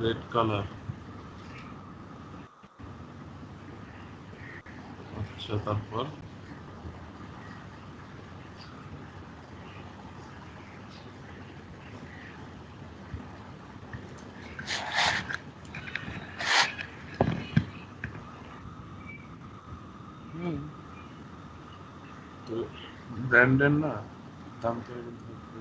Red colour. আচ্ছা, তারপর তো ব্র্যান্ডের না, দাম তো এরকম থাকবে।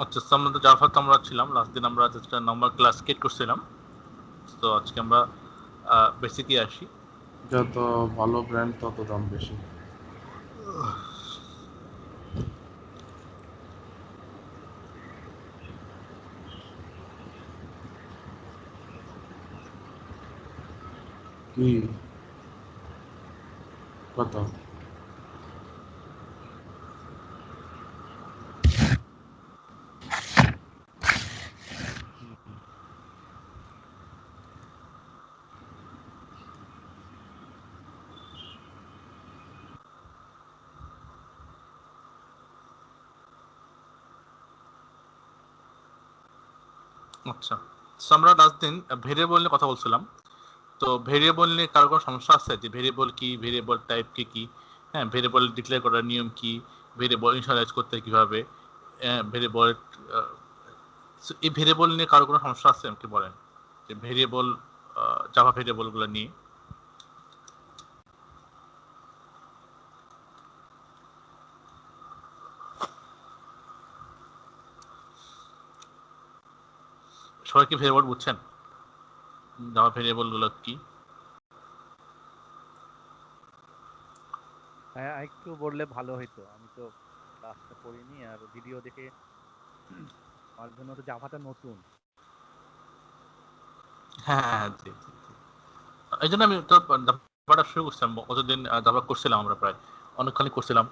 আচ্ছা, আমরা তো জাভাতে আমরা ছিলাম, লাস্ট দিন আমরা একটা নাম্বার ক্লাস ক্রিয়েট করছিলাম। তো আজকে আমরা বেসিকে আসি। যত ভালো ব্র্যান্ড তত দাম বেশি। কি কত? আচ্ছা, তো আমরা লাস্ট দিন ভেরিয়েবল নিয়ে কথা বলছিলাম। তো ভেরিয়েবল নিয়ে কারো কোনো সমস্যা আছে যে ভেরিয়েবল কি, ভেরিয়েবল টাইপ কি, হ্যাঁ, ভেরিয়েবল ডিক্লেয়ার করার নিয়ম কি, ভেরিয়েবল ইনিশিয়ালাইজ করতে কিভাবে, ভেরিয়েবল, এই ভেরিয়েবল নিয়ে কারো কোনো সমস্যা আছে আমাকে বলেন, যে ভেরিয়েবল, জাভা ভেরিয়েবলগুলো নিয়ে। সবাই কি ভেরিয়েবল বুঝছেন? জাভা ভেরিয়েবলগুলো কি? হ্যাঁ, একটু বললে ভালো হইতো। আমি তো ক্লাসটা করিনি আর ভিডিও দেখে আমার জন্য তো জাভাটা নতুন। হ্যাঁ, হ্যাঁ, জি, জি, জি। এই জন্য আমি তো জাভাটা শুরু করছিলাম। কতদিন জাভা করছিলাম আমরা, প্রায় অনেকখানি করছিলাম,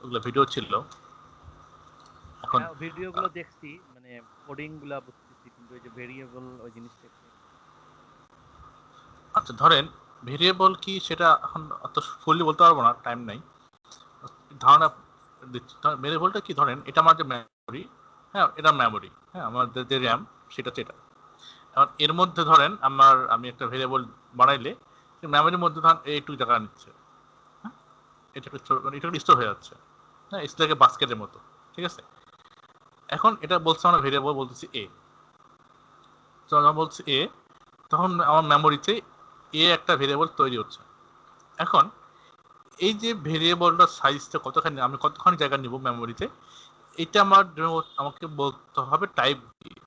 ওগুলো ভিডিও ছিল। এখন হ্যাঁ, ভিডিওগুলো দেখছি, মানে কোডিং গুলা বুঝতেছি, কিন্তু ওই যে ভেরিয়েবল ওই জিনিসটা একটু। আচ্ছা, ধরেন ভেরিয়েবল কি সেটা এখন অত ফুললি বলতে পারবো না, টাইম নাই। ধারণা দিচ্ছি, ভেরিয়েবলটা কি, ধরেন এটা আমার যে মেমোরি, হ্যাঁ, এটা মেমোরি, হ্যাঁ, আমাদের যে র্যাম সেটা যেটা। এখন এর মধ্যে ধরেন আমি একটা ভেরিয়েবল বানাইলে মেমোরির মধ্যে ধরেন এইটু জায়গা নিচ্ছে, হ্যাঁ, এটা স্টোর হয়ে যাচ্ছে, হ্যাঁ, এটা থেকে বাস্কেটের মতো, ঠিক আছে। এখন এটা বলছে আমরা ভেরিয়েবল বলতেছি এ, তো আমরা বলছি এ, তখন আমার মেমোরিতে এ একটা ভেরিয়েবল তৈরি হচ্ছে। এখন এই যে ভেরিয়েবলটার সাইজটা কতখানি, আমি কতখানি জায়গা নিব মেমোরিতে, এটা আমাকে বলতে হবে টাইপ দিয়ে।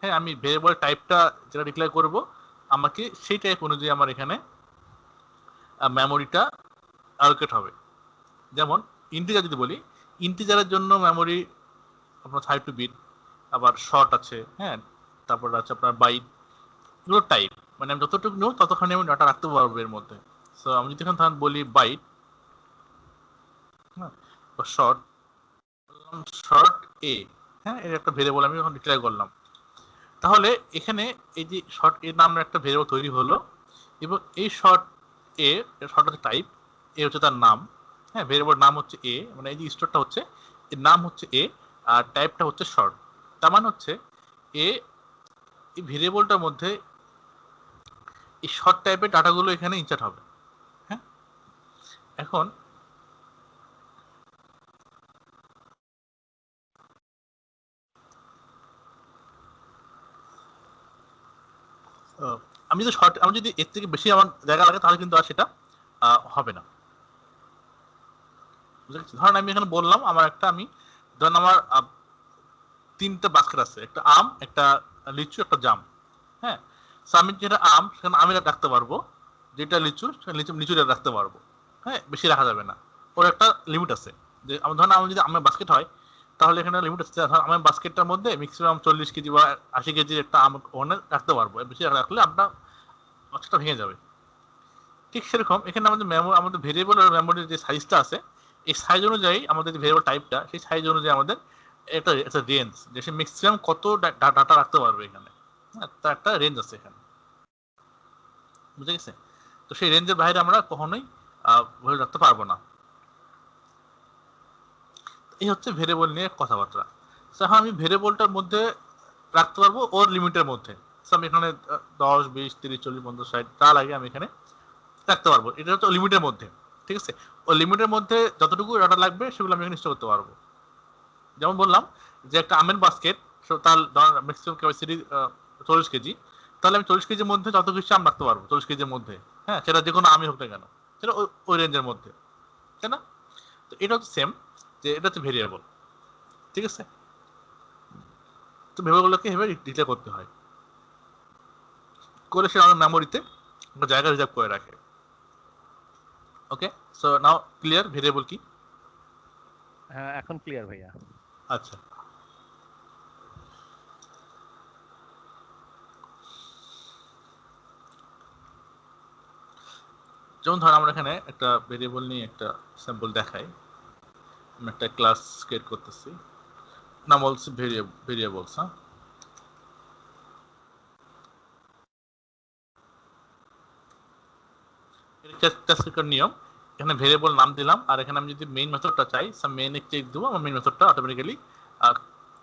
হ্যাঁ, আমি ভেরিয়েবল টাইপটা যেটা ডিক্লেয়ার করব, আমাকে সেই টাইপ অনুযায়ী আমার এখানে মেমোরিটা অ্যালোকেট হবে। যেমন ইন্টিজার যদি বলি, ইন্টিজারের জন্য মেমোরি আপনার 32 বিট, আবার শর্ট আছে, হ্যাঁ, তারপর আছে আপনার বাইট, এগুলো টাইপ, মানে আমি যতটুকু নেব ততখানি আমি ডাটা রাখতে পারবো এর মধ্যে। সো আমি যদি এখন বলি বাইট, হ্যাঁ, শর্ট, শর্ট এ, হ্যাঁ, এর একটা ভেরিয়েবল আমি এখন ডিক্লেয়ার করলাম। তাহলে এখানে এই যে শর্ট এ নামের একটা ভেরিয়েবল তৈরি হলো, এবং এই শর্ট এ, শর্ট হচ্ছে টাইপ, এ হচ্ছে তার নাম, হ্যাঁ, ভেরিয়েবল নাম হচ্ছে এ, মানে এই যে স্টোরটা হচ্ছে এর নাম হচ্ছে এ, আর টাইপটা হচ্ছে শর্ট। তার মানে হচ্ছে এ, এই ভেরিয়েবলটার মধ্যে এই শর্ট টাইপের ডাটাগুলো এখানে ইনসার্ট হবে, হ্যাঁ। এখন আমি যদি এর থেকে বেশি আমার জায়গা লাগে তাহলে কিন্তু আর সেটা হবে না। ধরেন আমি এখানে বললাম ধরেন আমার 3টা বাস্কেট আছে, একটা আম, একটা লিচু, একটা জাম, হ্যাঁ। আমি যেটা আম সেখানে আমি রাখতে পারবো, যেটা লিচু সেখানে লিচু রাখতে পারবো, হ্যাঁ, বেশি রাখা যাবে না, ওর একটা লিমিট আছে। যে ধরেন আমার যদি আমের বাস্কেট হয়, তাহলে এখানে লিমিট আছে, আমের বাস্কেটটার মধ্যে ম্যাক্সিমাম 40 কেজি বা 80 কেজির একটা আম ওখানে রাখতে পারবো, বেশি রাখলে আপনার বাস্কেটটা ভেঙে যাবে। ঠিক সেরকম এখানে আমাদের ভেরিয়েবল আর মেমোরির যে সাইজটা আছে, এই সাইজ অনুযায়ী আমাদের যে ভেরিয়েবল টাইপটা, সেই সাইজ অনুযায়ী আমাদের একটা রেঞ্জ, যে সে ম্যাক্সিমাম কত ডাটা রাখতে পারবে এখানে, তার একটা রেঞ্জ আছে এখানে, বুঝে গেছে। তো সেই রেঞ্জের বাইরে আমরা কখনোই ভেরিয়েবল রাখতে পারবো না। এই হচ্ছে ভেরিয়েবল নিয়ে কথাবার্তা। এখন আমি ভেরিয়েবলটার মধ্যে রাখতে পারবো ওর লিমিটের মধ্যে। আমি এখানে 10, 20, 30, 40, 50, 60 যা লাগে আমি এখানে রাখতে পারবো। এটা হচ্ছে লিমিটের মধ্যে, ঠিক আছে। ওই লিমিটের মধ্যে যতটুকু ডাটা লাগবে সেগুলো আমি এখানে স্টোর করতে পারবো। যেমন বললাম যে একটা আমের বাস্কেট, তার ম্যাক্সিমাম ক্যাপাসিটি 40 কেজি, তাহলে আমি 40 কেজির মধ্যে যত কিছু আম রাখতে পারবো 40 কেজির মধ্যে, হ্যাঁ, সেটা যে কোনো আমি হোক না কেন, সেটা ওই রেঞ্জের মধ্যে, তাই না? তো এটা হচ্ছে সেম, যে এটা হচ্ছে ভেরিয়েবল, ঠিক আছে। তো ভেরিয়েবলগুলোকে এভাবে ডিক্লেয়ার করতে হয়, করে সে আমার মেমোরিতে একটা জায়গা রিজার্ভ করে রাখে। ওকে, সো নাও ক্লিয়ার ভেরিয়েবল কি? হ্যাঁ এখন ক্লিয়ার ভাইয়া। আচ্ছা, যেমন ধর আমরা এখানে একটা ভেরিয়েবল নিয়ে একটা স্যাম্পল দেখাই। আমি একটা ক্লাস ক্রিয়েট করতেছি, নাম বলছি ভেরিয়েবলস। হ্যাঁ, এটা নিয়ম। এখানে ভেরিয়েবল নাম দিলাম, আর এখানে আমি যদি মেইন মেথডটা চাই, মেইনে ক্লিক দেবো, আমার মেইন মেথডটা অটোমেটিক্যালি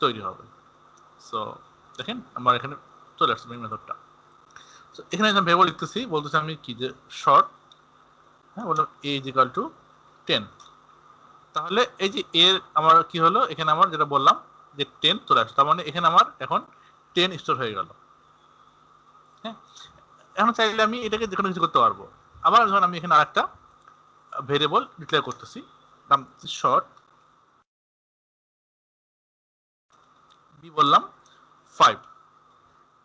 তৈরি হবে। সো দেখেন আমার এখানে চলে আসছে মেইন মেথডটা। সো এখানে আমি ভেরিয়েবল লিখতেছি, বলতেছি আমি কি যে শর্ট, হ্যাঁ, বললাম a is equal to 10। তাহলে এই যে এর আমার কি হলো, এখানে আমার যেটা বললাম যে 10 চলে আসছে, তার মানে এখানে আমার এখন 10 স্টোর হয়ে গেল। হ্যাঁ, এখন চাইলে আমি এটাকে যে কোনো কিছু করতে পারবো। আবার ধরুন আমি এখানে আরেকটা ভেরিয়েবল ডিক্লেয়ার করতেছি, নাম শর্ট বি, বললাম 5।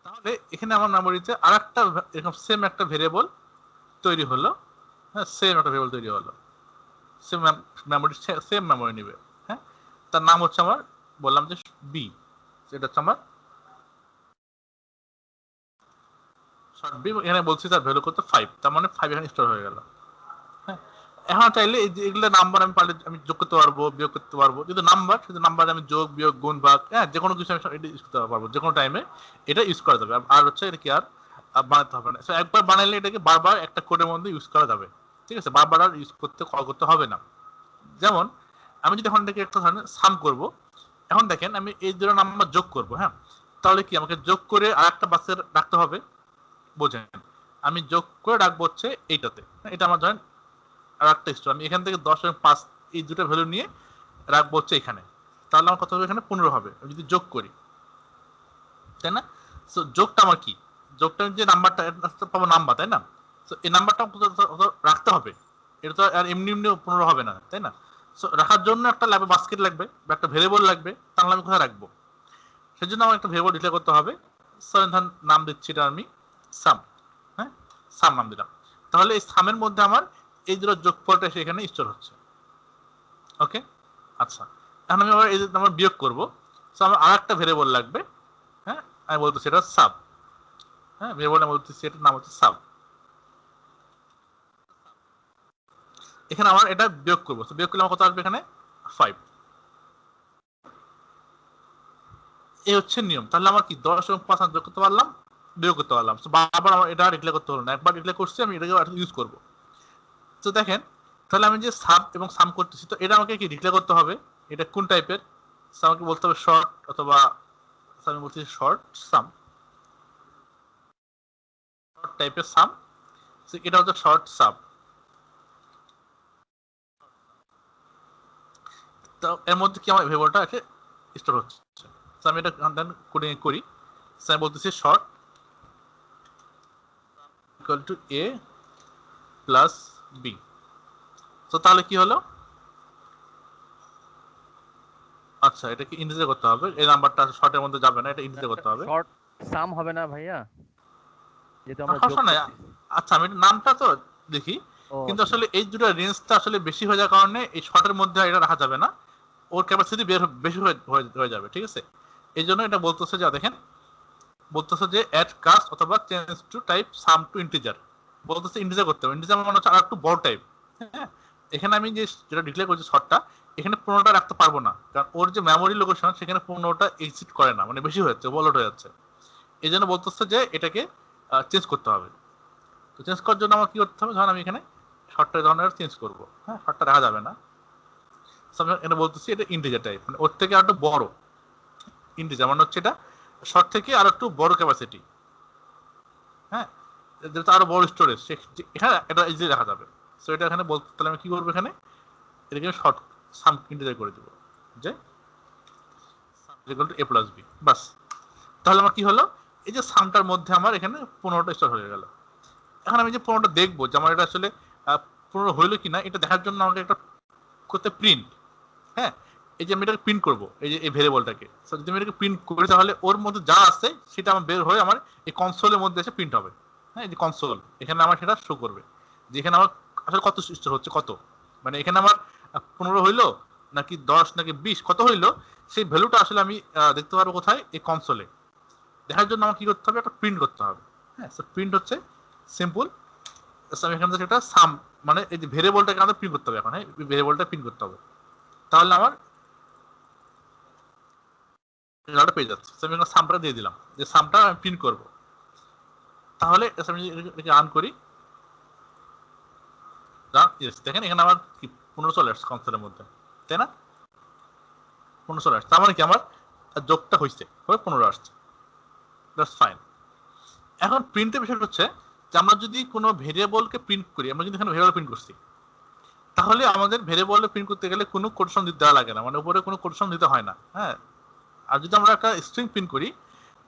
তাহলে এখানে আমার মেমোরিতে আরেকটা এরকম সেম একটা ভেরিয়েবল তৈরি হলো। হ্যাঁ, সেম একটা ভেরিয়েবল তৈরি হলো, সেম মেমোরি, সেম মেমোরি নিবে। হ্যাঁ, তার নাম হচ্ছে আমার, বললাম যে বি, এটা হচ্ছে আমার শর্ট বি। এখানে বলছি তার ভ্যালু কত 5, তার মানে 5 এখানে স্টোর হয়ে গেল। হ্যাঁ, এখন চাইলে এই যে এগুলো নাম্বার আমি পারলে আমি যোগ করতে পারবো, বিয়োগ করতে পারবো। যদি নাম্বার, শুধু নাম্বার আমি যোগ বিয়োগ গুণ ভাগ, হ্যাঁ, যে কোনো কিছু আমি এটা ইউজ করতে পারবো, যে কোনো টাইমে এটা ইউজ করা যাবে। আর হচ্ছে এটা কি আর বানাতে হবে না। একবার বানাইলে এটাকে বারবার একটা কোডের মধ্যে ইউজ করা যাবে, ঠিক আছে, বারবার আর ইউজ করতে কল করতে হবে না। যেমন আমি যদি এখন থেকে একটা ধরনের সাম করব, এখন দেখেন আমি এই দুটো নাম্বার যোগ করব, হ্যাঁ, তাহলে কি আমাকে যোগ করে আর একটা বাসের রাখতে হবে, বোঝেন? আমি যোগ করে রাখবো হচ্ছে এইটাতে, এটা আমার ধরেন আর একটা স্টোর, আমি এখান থেকে 10 এবং 5 এই দুটো ভ্যালু নিয়ে রাখবো হচ্ছে এখানে, তাহলে আমার কত হবে, এখানে 15 হবে আমি যদি যোগ করি, তাই না? সো যোগটা আমার কি, যোগটা যে নাম্বারটা পাবো নাম্বার, তাই না? সো এই নাম্বারটা রাখতে হবে, এটা তো আর এমনি এমনি 15 হবে না, তাই না? সো রাখার জন্য একটা লাগবে, বাস্কেট লাগবে বা একটা ভেরিয়েবল লাগবে, তাহলে আমি কোথায় রাখবো? সেজন্য আমার একটা ভেরিয়েবল ডিক্লেয়ার করতে হবে। নাম দিচ্ছি এটা আমি সাম, হ্যাঁ, সাম নাম দিলাম। তাহলে এই সামের মধ্যে আমার এই দুটো যোগফলটা সেখানে স্টোর হচ্ছে। ওকে, আচ্ছা, এখন আমি আবার এই যে আমার বিয়োগ করবো, সো আমার আর একটা ভেরিয়েবল লাগবে, হ্যাঁ, আমি বলতেছি এটা সাব, হ্যাঁ, ভেরিয়েবল আমি বলতেছি এটার নাম হচ্ছে সাব। এখানে আমার এটা বিয়োগ করবো, তো বিয়োগ করলে আমার কত আসবে, এখানে 5। এই হচ্ছে নিয়ম। তাহলে আমার কি 10 এবং 5 যোগ করতে পারলাম, বিয়োগ করতে পারলাম। তো বারবার আমার এটা ডিক্লেয়ার করতে হলো না, একবার ডিক্লেয়ার করছি আমি, এটাকে ইউজ করবো। তো দেখেন, তাহলে আমি যে সাব এবং সাম করতেছি, তো এটা আমাকে কি ডিক্লেয়ার করতে হবে, এটা কোন টাইপের, আমাকে বলতে হবে শর্ট, অথবা আমি বলছি শর্ট সাম, শর্ট টাইপের সাম, এটা হচ্ছে শর্ট সাব। তো এর মধ্যে কি আমার ভেরিয়েবলটা এসে স্টোর হচ্ছে, আমি এটা কোডিং করি। আমি বলতেছি short equal to A plus B. তো তাহলে কি হলো, আচ্ছা, এটা কি ইন্টিজার করতে হবে, এই নাম্বারটা শর্টের মধ্যে যাবে না, এটা ইন্টিজার করতে হবে। শর্ট সাম হবে না ভাইয়া, যেহেতু আমরা যোগ সমস্যা নাই। করতেছি। আচ্ছা, আমি নামটা তো দেখি, ও কিন্তু আচ্ছা। আসলে এই দুটো রেঞ্জটা আসলে বেশি হয়ে যাওয়ার কারণে এই শর্টের মধ্যে এটা রাখা যাবে না, ওর ক্যাপাসিটি বেশি হয়ে যাবে, ঠিক আছে। এই জন্য এটা বলতেছে যে দেখেন, বলতেছে যে অ্যাড কাস্ট অথবা change to type sum to integer, বলতেছে ইন্টিজার করতে হবে। ইন্টিজার মানে হচ্ছে আর একটু বড় টাইপ, হ্যাঁ। এখানে আমি যে যেটা ডিক্লেয়ার করছি শর্টটা, এখানে 15টা রাখতে পারবো না, কারণ ওর যে মেমোরি লোকেশন সেখানে 15টা এক্সিট করে না, মানে বেশি হয়ে যাচ্ছে, ওভারলোড হয়ে যাচ্ছে। এই জন্য বলতেছে যে এটাকে চেঞ্জ করতে হবে। তো চেঞ্জ করার জন্য আমার কি করতে হবে, ধরুন আমি এখানে শর্টটা ধরনের চেঞ্জ করবো, হ্যাঁ, শর্টটা রাখা যাবে না। এটা বলতেছি এটা ইন্টিজার টাইপ, মানে ওর থেকে আরেকটু বড় ইন্টিজার, মানে হচ্ছে এটা শর্ট থেকে আর একটু বড় ক্যাপাসিটি, হ্যাঁ, যেটা আরো বড় স্টোরেজ, এখানে এটা ইজিলি রাখা যাবে। সো এটা এখানে বলতে, তাহলে আমি কি করবো, এখানে এটাকে শর্ট সাম ইন্টিজার করে দেবো, যে a প্লাস বি, বাস। তাহলে আমার কি হলো, এই যে সামটার মধ্যে আমার এখানে 15টা স্টোর হয়ে গেল। এখন আমি যে 15টা দেখবো যে আমার এটা আসলে 15 হইলো কিনা, এটা দেখার জন্য আমাকে একটা করতে প্রিন্ট, হ্যাঁ, এই যে আমি এটাকে প্রিন্ট করবো, এই যে এই ভেরিয়েবলটাকে, যদি আমি এটাকে প্রিন্ট করি তাহলে ওর মধ্যে যা আছে সেটা আমার বের হয়ে আমার এই কনসোলের মধ্যে এসে প্রিন্ট হবে। হ্যাঁ, এই যে কনসোল, এখানে আমার সেটা শো করবে যে এখানে আমার আসলে কত স্টোর হচ্ছে, কত, মানে এখানে আমার 15 হইলো নাকি 10 নাকি 20 কত হইলো, সেই ভ্যালুটা আসলে আমি দেখতে পারবো কোথায়, এই কনসোলে। দেখার জন্য আমার কি করতে হবে, একটা প্রিন্ট করতে হবে। হ্যাঁ, প্রিন্ট হচ্ছে সিম্পল, আমি এখান থেকে একটা সাম, মানে এই যে ভেরিয়েবলটাকে আমাদের প্রিন্ট করতে হবে এখন। হ্যাঁ, ভেরিয়েবলটা প্রিন্ট করতে হবে, তাহলে আমার রেজাল্টটা পেয়ে যাচ্ছে। আমি এখানে সামটা দিয়ে দিলাম, যে সামটা আমি প্রিন্ট করব। তাহলে আমি এটাকে রান করি, দেখেন এখানে আমার কি 15 চলে আসছে কনসোলের মধ্যে, তাই না? 15 চলে আসছে, তার মানে কি আমার যোগটা হয়েছে, 15 আসছে, দ্যাটস ফাইন। এখন প্রিন্টের বিষয় হচ্ছে যে আমরা যদি কোনো ভেরিয়েবলকে প্রিন্ট করি, আমরা যদি এখানে ভেরিয়েবল প্রিন্ট করছি, তাহলে আমাদের ভেরিয়েবল প্রিন্ট করতে গেলে কোনো কোটেশন দিতে দেওয়া লাগে না, মানে উপরে কোনো কোটেশন দিতে হয় না। হ্যাঁ, আর যদি আমরা একটা স্ট্রিং প্রিন্ট করি,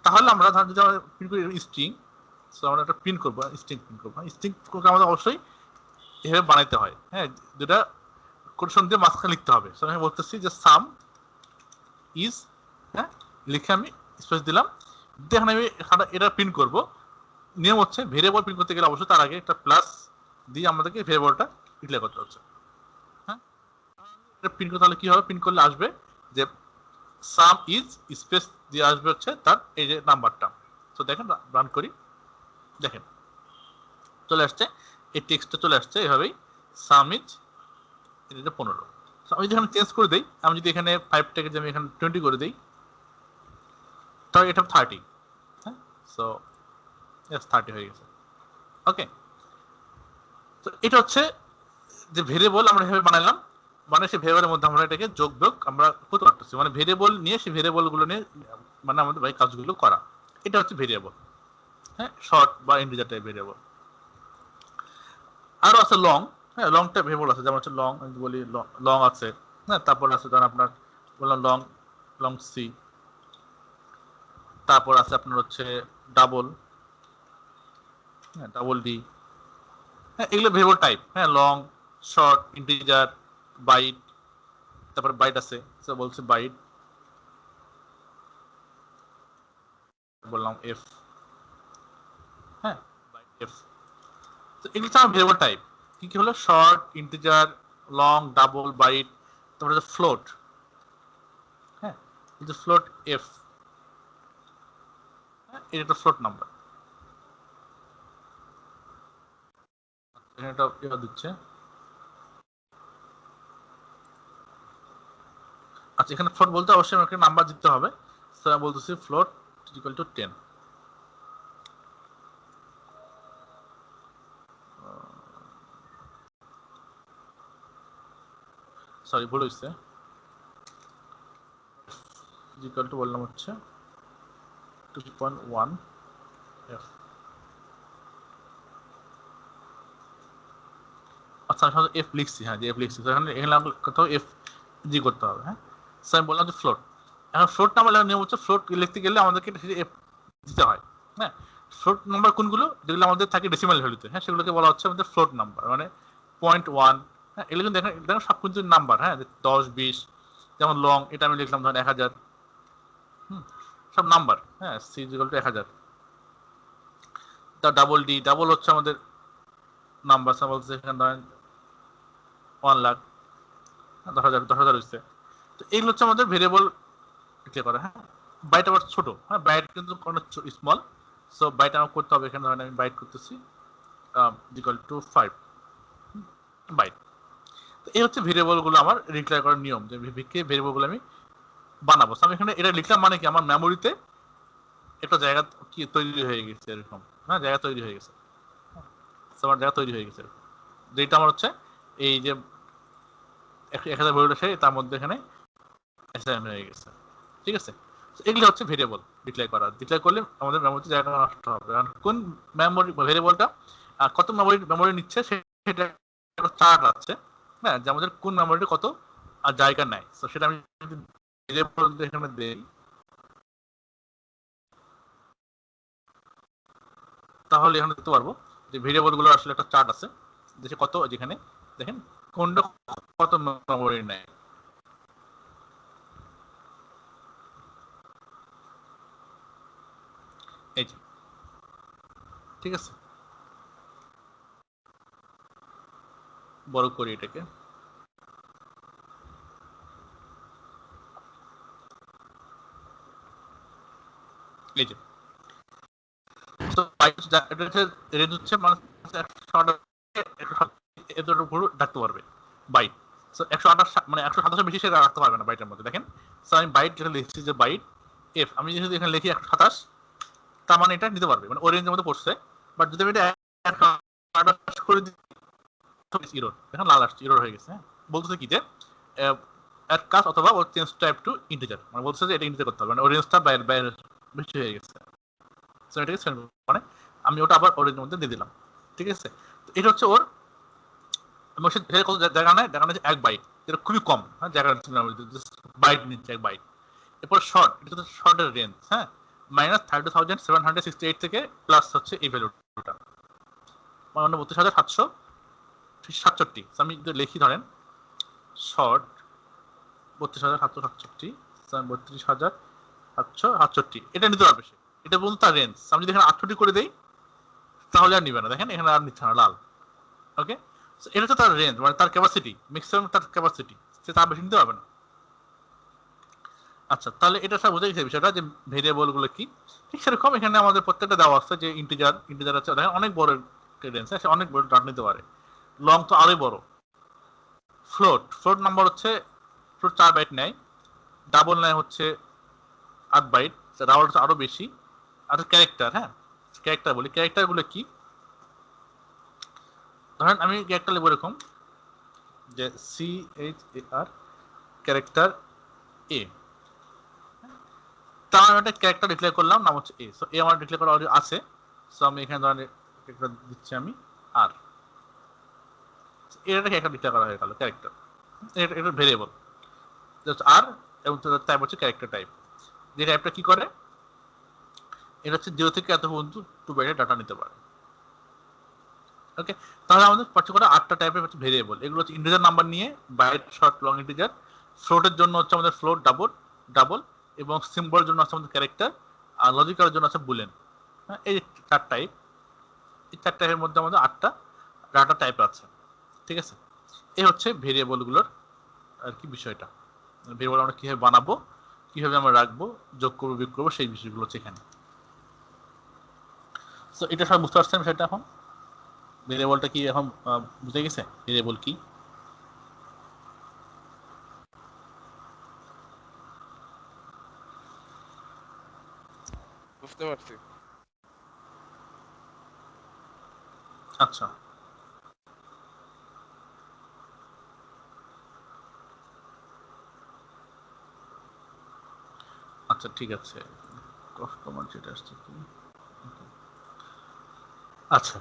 তাহলে আমরা যদি আমরা প্রিন্ট করি স্ট্রিং, সো আমরা একটা প্রিন্ট করবো, স্ট্রিং প্রিন্ট করবো। স্ট্রিং আমাদের অবশ্যই এভাবে বানাইতে হয়, হ্যাঁ, যেটা কোটেশন দিয়ে মাঝখানে লিখতে হবে। সো আমি বলতেছি যে সাম ইজ, হ্যাঁ, লিখে আমি স্পেস দিলাম, দেখেন আমি এটা প্রিন্ট করব। নিয়ম হচ্ছে ভেরিয়েবল প্রিন্ট করতে গেলে অবশ্যই তার আগে একটা প্লাস দিয়ে আমাদেরকে ভেরিয়েবলটা ডিক্লেয়ার করতে হচ্ছে। হ্যাঁ, এটা প্রিন্ট করতে হলে কি হবে, প্রিন্ট করলে আসবে যে সাম ইজ স্পেস দিয়ে আসবে হচ্ছে তার এই যে নাম্বারটা। তো দেখেন রান করি, দেখেন চলে আসছে, এই টেক্সটটা চলে আসছে এভাবেই, সাম ইজ এটা 15। আমি যদি এখানে চেঞ্জ করে দিই, আমি যদি এখানে 5টাকে আমি এখানে 20 করে দিই, তাহলে এটা 30। হ্যাঁ, সো এস 30 হয়ে গেছে। ওকে, তো এটা হচ্ছে যে ভেরিয়েবল আমরা এভাবে বানালাম, মানে সেই ভেরিয়েবলের মধ্যে আমরা এটাকে যোগ বিয়োগ আমরা করতে পারতেছি, মানে ভেরিয়েবল নিয়ে সেই ভেরিয়েবলগুলো নিয়ে মানে আমাদের ভাই কাজগুলো করা, এটা হচ্ছে ভেরিয়েবল। হ্যাঁ, শর্ট বা ইন্টিজার টাইপ ভেরিয়েবল। আরো আছে লং, হ্যাঁ, লং টাইপ ভেরিয়েবল আছে, যেমন হচ্ছে লং, বলি লং আছে, হ্যাঁ, তারপর আছে ধরেন আপনার বললাম লং, লং সি, তারপর আছে আপনার হচ্ছে ডাবল, হ্যাঁ, ডাবল ডি, হ্যাঁ, এগুলো ভেরিয়েবল টাইপ। হ্যাঁ, লং, শর্ট, ইন্টিজার, বাইট, তারপর বাইট আছে, বলছে বাইট, বললাম এফ, হ্যাঁ, বাইট এফ। তো এগুলো হচ্ছে আমার ভেরিয়েবল টাইপ। কি কি হলো, short, integer, long, double, byte, তারপরে হচ্ছে ফ্লোট, হ্যাঁ, এই যে ফ্লোট এফ, হ্যাঁ, এটা একটা ফ্লোট নাম্বার, এখানে এটা দিচ্ছে। আচ্ছা, এখানে ফ্লোট বলতে অবশ্যই আমাকে নাম্বার দিতে হবে, বলতেছি ফ্লোট ইকুয়াল টু 10। সরি, ভুল হয়েছে, ইকুয়াল টু বললাম হচ্ছে 2.1 এফ। আচ্ছা, আমি এফ লিখছি, হ্যাঁ, যে এফ লিখছি, এখানে এখানে কোথাও এফ জি করতে হবে। হ্যাঁ, স্যার আমি বললাম যে ফ্লোট, এখন ফ্লোট নাম্বার লেখার নিয়ম হচ্ছে ফ্লোট লিখতে গেলে আমাদেরকে এফ দিতে হয়। হ্যাঁ, ফ্লোট নাম্বার কোনগুলো, যেগুলো আমাদের থাকে ডেসিমাল ভ্যালুতে, হ্যাঁ, সেগুলোকে বলা হচ্ছে আমাদের ফ্লোট নাম্বার, মানে 0.1। হ্যাঁ, এগুলো কিন্তু দেখেন দেখেন সব কিন্তু নাম্বার, হ্যাঁ, 10, 20, যেমন লং এটা আমি লিখলাম ধরেন 1000, সব নাম্বার। হ্যাঁ, সি ইকুয়াল টু 1000। তা ডাবল ডি, ডাবল হচ্ছে আমাদের নাম্বার, বলছে এখানে ধরেন 1 লাখ, 10,000 হচ্ছে। তো এইগুলো হচ্ছে আমাদের ভেরিয়েবল ডিক্লেয়ার করা। হ্যাঁ, বাইট আবার ছোট, হ্যাঁ, বাইট কিন্তু স্মল, সো বাইট আমার করতে হবে, এখানে ধরেন আমি বাইট করতেছি ইকুয়াল টু 5 বাইট। তো এই হচ্ছে ভেরিয়েবলগুলো আমার ডিক্লেয়ার করার নিয়ম, যে ভেরিয়েবলগুলো আমি বানাবো। আমি এখানে এটা লিখলাম মানে কি, আমার মেমোরিতে একটা জায়গা কি তৈরি হয়ে গেছে এরকম, হ্যাঁ, জায়গা তৈরি হয়ে গেছে, আমার জায়গা তৈরি হয়ে গেছে, যেটা আমার হচ্ছে এই যে 1000 ভেরিয়েবল আছে তার মধ্যে এখানে অ্যাসাইন হয়ে গেছে। ঠিক আছে, এগুলো হচ্ছে ভেরিয়েবল ডিক্লেয়ার করলে আমাদের মেমোরিতে জায়গা নষ্ট হবে। আর কোন মেমোরি ভেরিয়েবলটা কত মেমোরি নিচ্ছে সেটা চার্ট আছে, হ্যাঁ, যে আমাদের কোন মেমোরিতে কত আর জায়গা নেয়। তো সেটা আমি যদি ভেরিয়েবল এখানে দেই তাহলে এখানে দেখতে পারবো যে ভেরিয়েবল গুলো আসলে একটা চার্ট আছে, যে কত, যেখানে দেখেন কোনটা কত মেমোরি নেয়। এই যে, ঠিক আছে, বড় করি এটাকে। এই যে, তো এটা হচ্ছে রেঞ্জ হচ্ছে মানুষ এদের উপর রাখতে পারবে বাইট। সো 128 মানে 127 বেশি সেটা রাখতে পারবে না বাইটের মধ্যে। দেখেন, সো আমি বাইট যেটা লিখছি যে বাইট এফ, আমি যদি এখানে লিখি 127, তার মানে এটা নিতে পারবে, মানে ওই রেঞ্জের মধ্যে পড়ছে। বাট যদি আমি এটা 128 করে দিই, ইরর, দেখেন লাল আসছে, ইরর হয়ে গেছে। হ্যাঁ, বলতেছে কি যে অ্যাড কাস্ট অথবা ও চেঞ্জ টাইপ টু ইন্টিজার, মানে বলছে যে এটা ইন্টিজার করতে হবে, মানে ওই রেঞ্জটা বাইরে বেশি হয়ে গেছে। সো এটাকে মানে আমি ওটা আবার ওর রেঞ্জের মধ্যে দিয়ে দিলাম, ঠিক আছে। তো এটা হচ্ছে ওর কত জায়গা নেয়, জায়গা নিচ্ছে 1 বাইট, এটা খুবই কম। হ্যাঁ, জায়গা বাইট নিচ্ছে 1 বাইট। এরপর শর্ট, এটা হচ্ছে শর্টের রেঞ্জ, হ্যাঁ, -32,768 থেকে প্লাস হচ্ছে এই ভ্যালুটা, মানে 32,767। আমি যদি লিখি ধরেন শর্ট 32,767, 32,767, এটা নিতে পারবে সে, এটা বলুন তার রেঞ্জ। আমি যদি এখানে 68 করে দেই তাহলে আর নিবে না, দেখেন এখানে আর নিচ্ছে না, লাল। ওকে, এটা হচ্ছে তার রেঞ্জ, মানে তার ক্যাপাসিটি, ম্যাক্সিমাম তার ক্যাপাসিটি, সে তার বেশি নিতে পারবে না। আচ্ছা, তাহলে এটা সব বুঝে গেছে বিষয়টা যে ভেরিয়েবল গুলো কি। ঠিক সেরকম এখানে আমাদের প্রত্যেকটা দেওয়া আছে যে ইন্টিজার আছে, দেখেন অনেক বড় রেঞ্জ, সে অনেক বড় ডাটা নিতে পারে। লং তো আরোই বড়। ফ্লোট নাম্বার হচ্ছে, ফ্লোট 4 বাইট নেয়, ডাবল নেয় হচ্ছে 8 বাইট, রাউন্ড হচ্ছে আরো বেশি। আর ক্যারেক্টার, হ্যাঁ, ক্যারেক্টার বলি, ক্যারেক্টার গুলো কি, ধরেন আমি ক্যারেক্টার লিখবো এরকম যে CHAR ক্যারেক্টার এ, তার আমি একটা ক্যারেক্টার ডিক্লেয়ার করলাম, নাম হচ্ছে এ। সো এ আমার ডিক্লেয়ার করা অলরেডি আছে। সো আমি এখানে ধরেন ক্যারেক্টার দিচ্ছি আমি আর, এটা ক্যারেক্টার ডিক্লেয়ার করা হয়ে গেল ক্যারেক্টার, এটা ভেরিয়েবল জাস্ট আর, এবং টাইপ হচ্ছে ক্যারেক্টার টাইপ। যে টাইপটা কি করে, এটা হচ্ছে 0 থেকে এত পর্যন্ত 2 বাইটের ডাটা নিতে পারে। ওকে, তাহলে আমাদের পার্টিকুলার 8টা টাইপের হচ্ছে ভেরিয়েবল। এগুলো হচ্ছে ইন্টিজার নাম্বার নিয়ে, বাইট, শর্ট, লং, ইন্টিজার। ফ্লোটের জন্য হচ্ছে আমাদের ফ্লোট, ডাবল, এবং সিম্বলের জন্য আছে আমাদের ক্যারেক্টার, আর লজিক্যালের জন্য আছে বুলেন। হ্যাঁ, এই 4 টাইপ, এই 4 টাইপের মধ্যে আমাদের 8টা ডাটা টাইপ আছে, ঠিক আছে। এই হচ্ছে ভেরিয়েবলগুলোর আর কি বিষয়টা। ভেরিয়েবল আমরা কিভাবে বানাবো, কিভাবে আমরা রাখবো, যোগ করবো, বিয়োগ করবো, সেই বিষয়গুলো হচ্ছে এখানে। তো এটা সব বুঝতে পারছেন বিষয়টা এখন? ভেরিয়েবলটা কি এখন বুঝে গেছে, ভেরিয়েবল কি? বুঝতে পারছি। আচ্ছা, আচ্ছা, ঠিক আছে। কাস্টমার যেটা আসছে কি, আচ্ছা,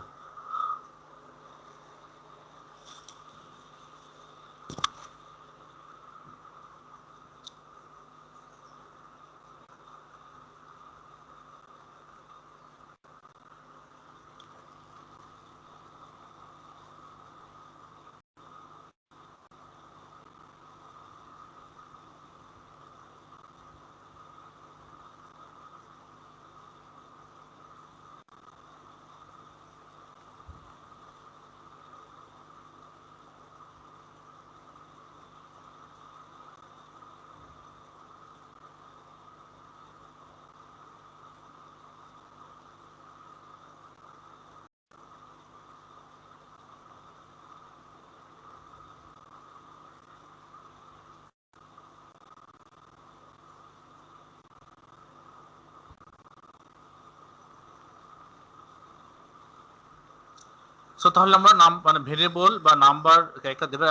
সো তাহলে আমরা নাম মানে ভেরিয়েবল বা নাম্বার ক্যারেক্টার যেটা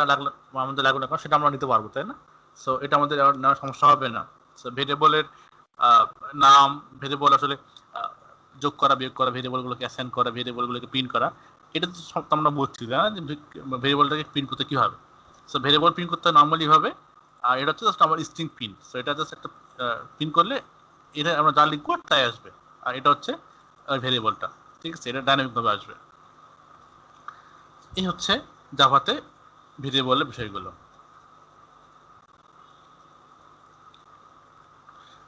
আমাদের লাগলো না সেটা আমরা নিতে পারবো, তাই না? সো এটা আমাদের নেওয়ার সমস্যা হবে না। সো ভেরিয়েবলের নাম, ভেরিয়েবল আসলে যোগ করা, বিয়োগ করা, ভেরিয়েবলগুলোকে অ্যাসাইন করা, ভেরিয়েবলগুলোকে প্রিন্ট করা, এটা তো সব আমরা বুঝছি না যে ভেরিয়েবলটাকে প্রিন্ট করতে কীভাবে। সো ভেরিয়েবল প্রিন্ট করতে নর্মালি হবে, আর এটা হচ্ছে জাস্ট আমার স্ট্রিং প্রিন্ট। সো এটা জাস্ট একটা প্রিন্ট করলে এটা আমরা যা লিখবো তাই আসবে, আর এটা হচ্ছে ভেরিয়েবলটা, ঠিক আছে, এটা ডাইনামিকভাবে আসবে। এই হচ্ছে জাভাতে ভেরিয়েবলের বিষয়গুলো।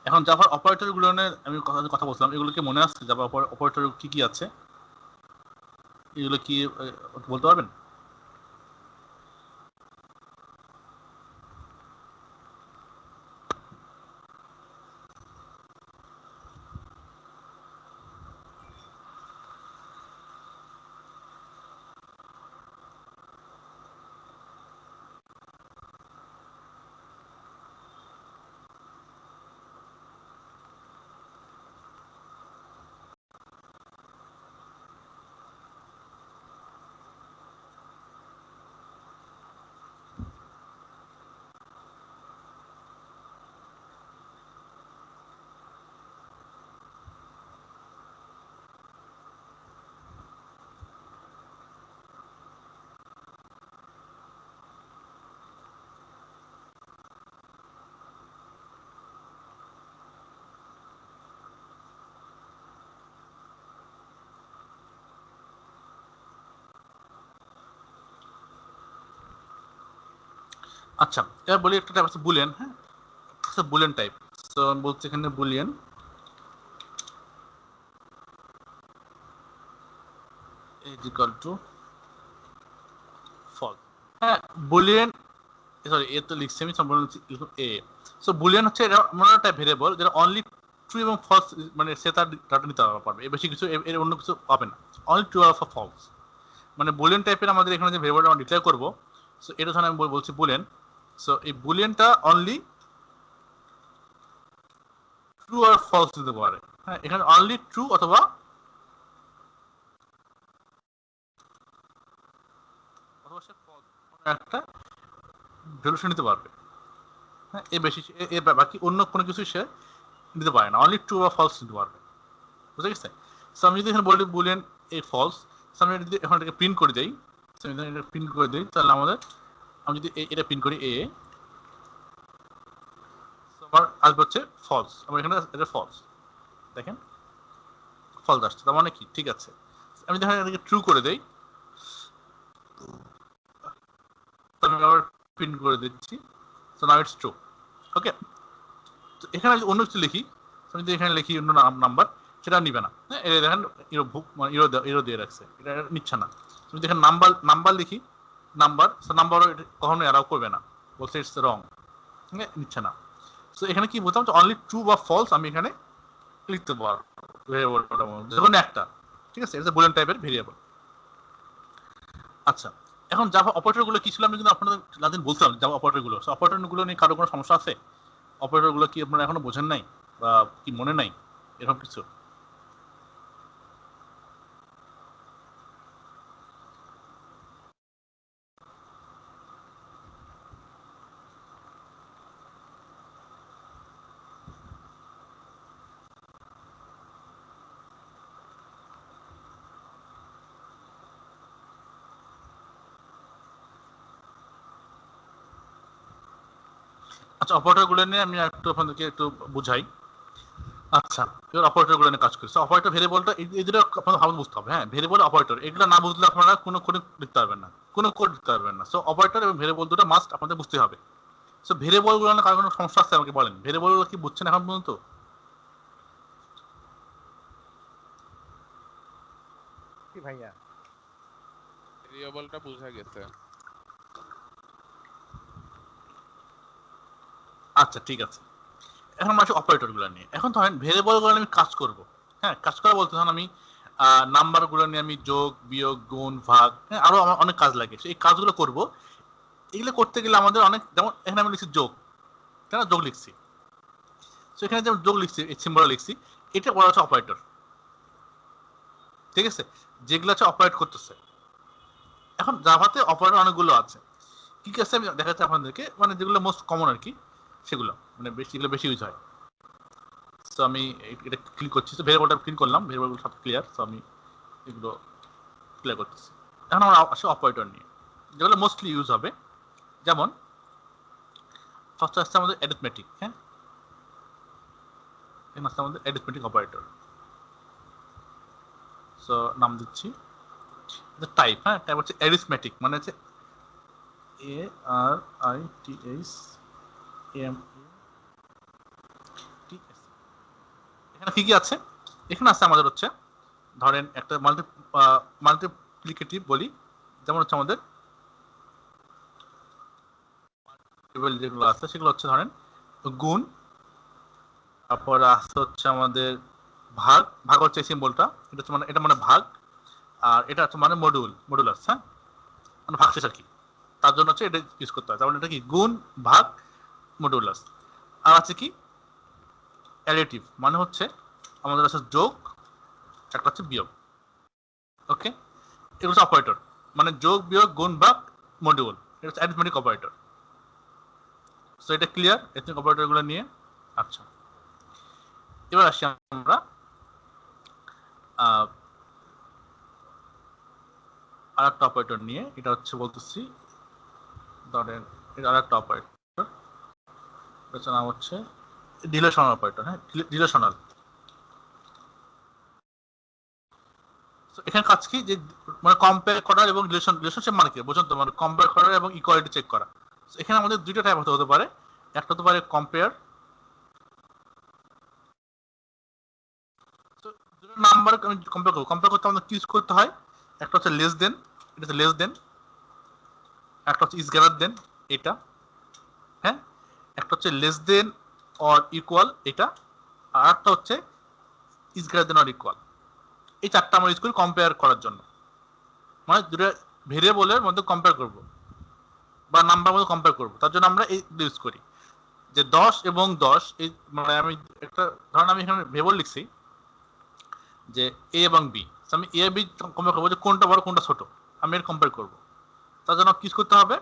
এখন জাভার অপারেটর গুলো আমি কথা বলছিলাম, এগুলো কি মনে আসছে? জাভা অপারেটর কি কি আছে, এগুলো কি বলতে পারবেন? আচ্ছা, এবার বলি একটা টাইপ আছে বুলিয়ান। হ্যাঁ, বুলিয়ান টাইপ। তো আমি বলছি এখানে Boolean is equal to false। হ্যাঁ, বুলিয়ান, সরি এ তো লিখছি আমি, সম্পূর্ণ এ। সো বুলিয়ান হচ্ছে এটা এমন একটা ভেরিয়েবল যেটা অনলি ট্রু এবং ফলস, মানে সে তার ডাটা নিতে পারবে, এর বেশি কিছু, এর অন্য কিছু পাবে না, অনলি ট্রু আর ফলস। মানে বুলিয়ান টাইপের আমাদের এখানে যে ভেরিয়েবলটা আমরা ডিক্লেয়ার করবো, সো এটা ধরনের আমি বলছি বুলিয়ান। সো এই বুলিয়ানটা অনলি ট্রু আর ফলস দিতে পারে। হ্যাঁ, এখানে অনলি ট্রু অথবা সে একটা ভ্যালু নিতে পারবে। হ্যাঁ, এর বেশি বাকি অন্য কোনো কিছু সে নিতে পারে না, অনলি ট্রু বা ফলস নিতে পারবে। বুঝতে গেছে? সো আমি যদি এখানে বলি বুলিয়ান এ ফলস, আমি যদি এখন এটাকে প্রিন্ট করে দিই, এটা প্রিন্ট করে দিই, তাহলে আমাদের, আমি যদি এটা প্রিন্ট করি এ, আমার আসবে হচ্ছে ফলস। আমার এখানে এটা ফলস, দেখেন ফলস আসছে, তার মানে কি ঠিক আছে। আমি যখন এটাকে ট্রু করে দেই, আমি আবার প্রিন্ট করে দিচ্ছি, সো নাও ইটস ট্রু। ওকে, তো এখানে যদি অন্য কিছু লিখি, আমি যদি এখানে লিখি অন্য নাম্বার, সেটা নিবে না। হ্যাঁ, এটা দেখেন ইরো দিয়ে রাখছে, এটা নিচ্ছে না। তুমি দেখেন নাম্বার লিখি, নাম্বারও কখনো অ্যালাউ করবে না, বলছে ইটস রং, নিচ্ছে না। সো এখানে কি বলতাম, যে অনলি ট্রু বা ফলস আমি এখানে লিখতে পারবো ভেরিয়েবলটা, যখন একটা, ঠিক আছে, এটা বুলিয়ান টাইপের ভেরিয়েবল। আচ্ছা, এখন জাভা অপারেটর গুলো কি ছিল আমি কিন্তু আপনাদের লাদিন বলছিলাম, জাভা অপারেটর গুলো, অপারেটর গুলো নিয়ে কারো কোনো সমস্যা আছে? অপারেটর গুলো কি আপনারা এখনো বোঝেন নাই বা কি মনে নাই এরকম কিছু? আচ্ছা, অপারেটর গুলো নিয়ে আমি একটু আপনাদেরকে একটু বুঝাই। আচ্ছা, এবার অপারেটর গুলো নিয়ে কাজ করি। অপারেটর ভেরিয়েবলটা এই দুটো আপনাদের ভালো বুঝতে হবে। হ্যাঁ, ভেরিয়েবল অপারেটর এগুলো না বুঝলে আপনারা কোনো কোড লিখতে পারবেন না, কোনো কোড লিখতে পারবেন না। সো অপারেটর এবং ভেরিয়েবল দুটো মাস্ট আপনাদের বুঝতে হবে। সো ভেরিয়েবল গুলো কারো কোনো সমস্যা আছে আমাকে বলেন, ভেরিয়েবল গুলো কি বুঝছেন এখন পর্যন্ত? কি ভাইয়া? ভেরিয়েবলটা বোঝা গেছে। আচ্ছা, ঠিক আছে। এখন আমরা আসি অপারেটর গুলো নিয়ে। এখন ধরেন ভেরিয়েবল গুলো আমি কাজ করব। হ্যাঁ, কাজ করা বলতে ধরেন আমি নাম্বার গুলো নিয়ে আমি যোগ, বিয়োগ, গুণ, ভাগ, হ্যাঁ, আরো আমার অনেক কাজ লাগে, এই কাজগুলো করব। এগুলো করতে গেলে আমাদের অনেক, যেমন এখানে আমি লিখছি যোগ, তাই না, যোগ লিখছি। তো এখানে যেমন যোগ লিখছি, এই সিম্বল লিখছি, এটা বলা হচ্ছে অপারেটর। ঠিক আছে, যেগুলো হচ্ছে অপারেট করতেছে। এখন জাভাতে অপারেটর অনেকগুলো আছে। কি কি আছে আমি দেখাচ্ছি আপনাদেরকে, মানে যেগুলো মোস্ট কমন আর কি, সেগুলো মানে বেশি, যেগুলো বেশি ইউজ হয়। সো আমি এটা ক্লিক করছি, তো ভেরিয়েবলটা ক্লিক করলাম, ভেরিয়েবল সব ক্লিয়ার। সো আমি এগুলো ক্লিয়ার করতেছি। এখন আমরা আসি অপারেটর নিয়ে, যেগুলো মোস্টলি ইউজ হবে। যেমন ফার্স্ট আসছে আমাদের অ্যারিথমেটিক। হ্যাঁ, এখানে আসছে আমাদের অ্যারিথমেটিক অপারেটর। সো নাম দিচ্ছি টাইপ। হ্যাঁ, টাইপ হচ্ছে অ্যারিথমেটিক, মানে হচ্ছে ARITHMETIC। এখানে কি কি আছে? এখানে আছে আমাদের হচ্ছে ধরেন একটা মাল্টিপ্লিকেটিভ বলি, যেমন হচ্ছে আমাদের যেগুলো আছে সেগুলো হচ্ছে ধরেন গুণ, তারপর আছে হচ্ছে আমাদের ভাগ। ভাগ হচ্ছে সিম্বলটা, এটা হচ্ছে মানে এটা মানে ভাগ, আর এটা হচ্ছে মানে মডুলাস। হ্যাঁ, মানে ভাগশেষ আর কি, তার জন্য হচ্ছে এটা ইউজ করতে হয়। তার মানে এটা কি গুণ, ভাগ, মডুলাস। আর আছে কি অ্যাডিটিভ, মানে হচ্ছে আমাদের আছে যোগ, একটা হচ্ছে বিয়োগ। ওকে, এগুলো হচ্ছে অপারেটর, মানে যোগ, বিয়োগ, গুণ, ভাগ, মডিউল। এটা হচ্ছে অ্যারিথমেটিক অপারেটর। সো এটা ক্লিয়ার অ্যারিথমেটিক অপারেটরগুলো নিয়ে। আচ্ছা, এবার আসি আমরা আর একটা অপারেটর নিয়ে। এটা হচ্ছে বলতেছি ধরেন এটা আর একটা অপারেটর, এটার নাম হচ্ছে রিলেশনাল অপারেটর। হ্যাঁ, রিলেশনাল। এখানে কাজ কি, যে মানে কম্পেয়ার করা এবং রিলেশনশিপ মানে কি বুঝুন তো, মানে কম্পেয়ার করা এবং ইকুয়ালিটি চেক করা। এখানে আমাদের দুইটা টাইপ হতে পারে। একটা হতে পারে কম্পেয়ার, দুটো নাম্বার কম্পেয়ার করবো। কম্পেয়ার করতে আমাদের কি ইউজ করতে হয়? একটা হচ্ছে লেস দেন, এটা হচ্ছে লেস দেন। একটা হচ্ছে ইজ গ্রেটার দেন, এটা। হ্যাঁ, একটা হচ্ছে লেস দেন অর ইকুয়াল, এটা। আর একটা হচ্ছে is greater than or equal. এই চারটা আমরা ইউজ করি কম্পেয়ার করার জন্য, মানে দুটো ভেরিয়েবলের মধ্যে কম্পেয়ার করব বা নাম্বার মধ্যে কম্পেয়ার করব, তার জন্য আমরা এই ইউজ করি। যে 10 এবং 10, এই মানে আমি একটা ধরেন আমি এখানে ভেরিয়েবল লিখছি যে এ এবং বি, আমি এ বি কম্পেয়ার করবো যে কোনটা বড় কোনটা ছোট, আমি এর কম্পেয়ার করব। তার জন্য কি করতে হবে?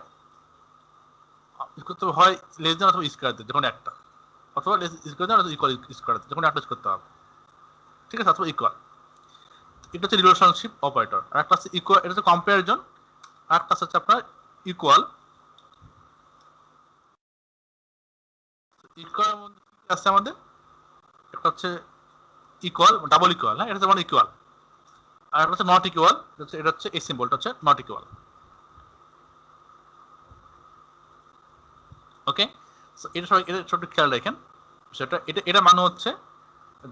হয় লেস দেন অথবা স্কয়ার দেন, যেকোনো একটা, অথবা লেস স্কয়ার দেন অথবা ইকুয়াল স্কয়ার দেন, যেকোনো একটা করতে হবে। ঠিক আছে, অথবা ইকুয়াল। এটা হচ্ছে রিলেশনশিপ অপারেটর। আর একটা হচ্ছে ইকুয়াল, এটা হচ্ছে কম্প্যারিজন। আর একটা হচ্ছে আপনার ইকুয়াল। ইকুয়াল মধ্যে কি আছে আমাদের? একটা হচ্ছে ইকুয়াল, ডাবল ইকুয়াল। হ্যাঁ, এটা হচ্ছে মানে ইকুয়াল। আর একটা হচ্ছে নট ইকুয়াল, এটা হচ্ছে এই সিম্বলটা হচ্ছে নট ইকুয়াল। ওকে, সো এটা সবাই এটা ছোট খেয়াল রাখেন। সেটা এটা এটা মানে হচ্ছে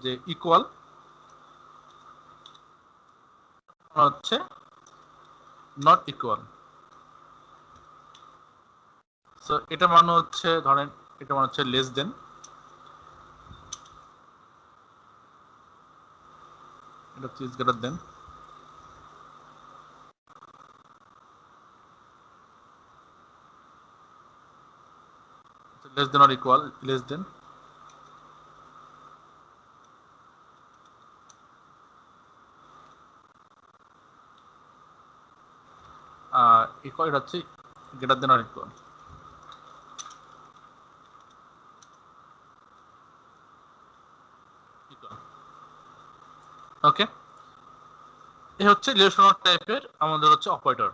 যে ইকুয়াল হচ্ছে নট ইকুয়াল। সো এটা মানে হচ্ছে ধরেন এটা মানে হচ্ছে লেস দেন, এটা হচ্ছে is greater than, less than or equal, less than. Equal, এটা হচ্ছে গ্রেটার দেন অর ইকুয়াল। ওকে, এ হচ্ছে রিলেশনাল টাইপের আমাদের হচ্ছে অপারেটর।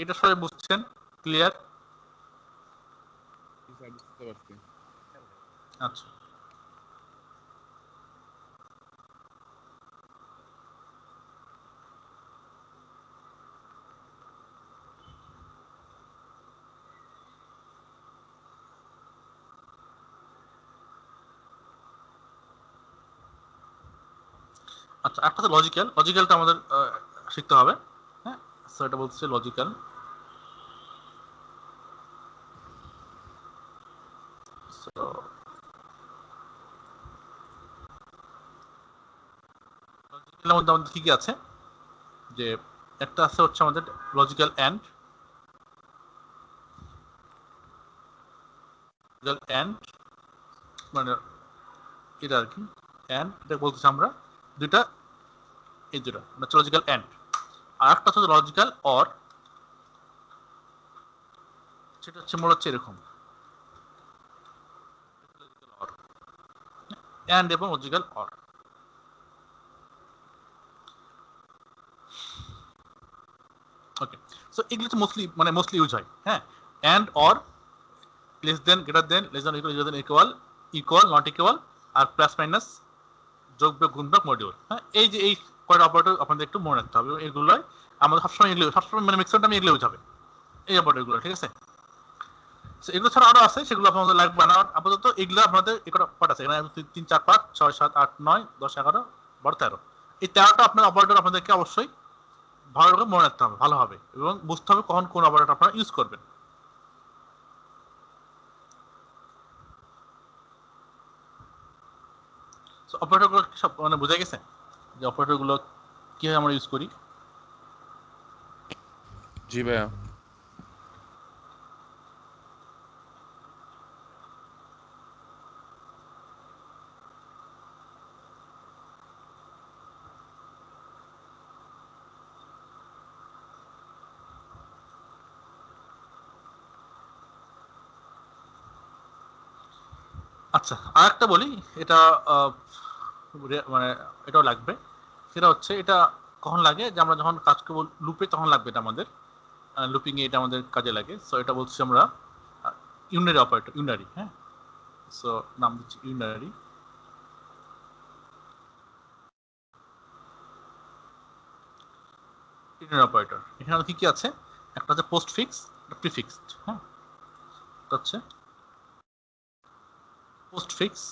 এটা সবাই বুঝছেন? ক্লিয়ার? বুঝতে পারছি। আচ্ছা, আচ্ছা, একটা তো লজিক্যাল। লজিক্যালটা আমাদের শিখতে হবে। হ্যাঁ, সো এটা বলছে লজিক্যাল। সো লজিক্যালের মধ্যে আমাদের কি কি আছে? যে একটা আছে হচ্ছে আমাদের লজিক্যাল এন্ড, লজিক্যাল এন্ড মানে এটা আর কি। এন্ড এটা বলতেছি আমরা দুইটা, এই দুটো মানে লজিক্যাল এন্ড। আর একটা হচ্ছে লজিক্যাল অর, সেটা হচ্ছে মূলত হচ্ছে এরকম। অ্যান্ড এবং লজিক্যাল অর। ওকে, সো এগুলো হচ্ছে মোস্টলি ইউজ হয়। হ্যাঁ, and or, less than, greater than, less than equal, equal not equal, আর প্লাস মাইনাস, যোগ বিয়োগ গুণ ভাগ মডিউল। হ্যাঁ, এই কয়টা অপারেটর আপনাদের একটু মনে রাখতে হবে। এগুলোই আমাদের সবসময় মানে ম্যাক্সিমাম টাইম এগুলো ইউজ হবে, এই অপারেটরগুলো। ঠিক আছে, এগুলো ছাড়া আরো আছে, সেগুলো আপনাদের লাগবে না আপাতত। এগুলো আপনাদের একটা পার্ট আছে এখানে, 3 4 5 6 7 8 9 10 11 12 13, এই 13টা আপনার অপারেটর আপনাদেরকে অবশ্যই ভালো করে মনে রাখতে হবে, ভালো হবে, এবং বুঝতে হবে কখন কোন অপারেটর আপনারা ইউজ করবেন। অপারেটরগুলো সব মানে বোঝা গেছে যে অপারেটরগুলো কিভাবে আমরা ইউজ করি? জি ভাইয়া। আচ্ছা, আর একটা বলি, এটা মানে এটাও লাগবে। সেটা হচ্ছে, এটা কখন লাগে, যে আমরা যখন কাজ করবো লুপে তখন লাগবে এটা আমাদের, লুপিং এ এটা আমাদের কাজে লাগে। সো এটা বলছি আমরা ইউনারি অপারেটর, ইউনারি। হ্যাঁ, সো নাম দিচ্ছি ইউনারি। ইউনারি অপারেটর এখানে কি কি আছে? একটা হচ্ছে পোস্ট ফিক্স, একটা প্রিফিক্সড। হ্যাঁ, এটা হচ্ছে পোস্ট ফিক্স।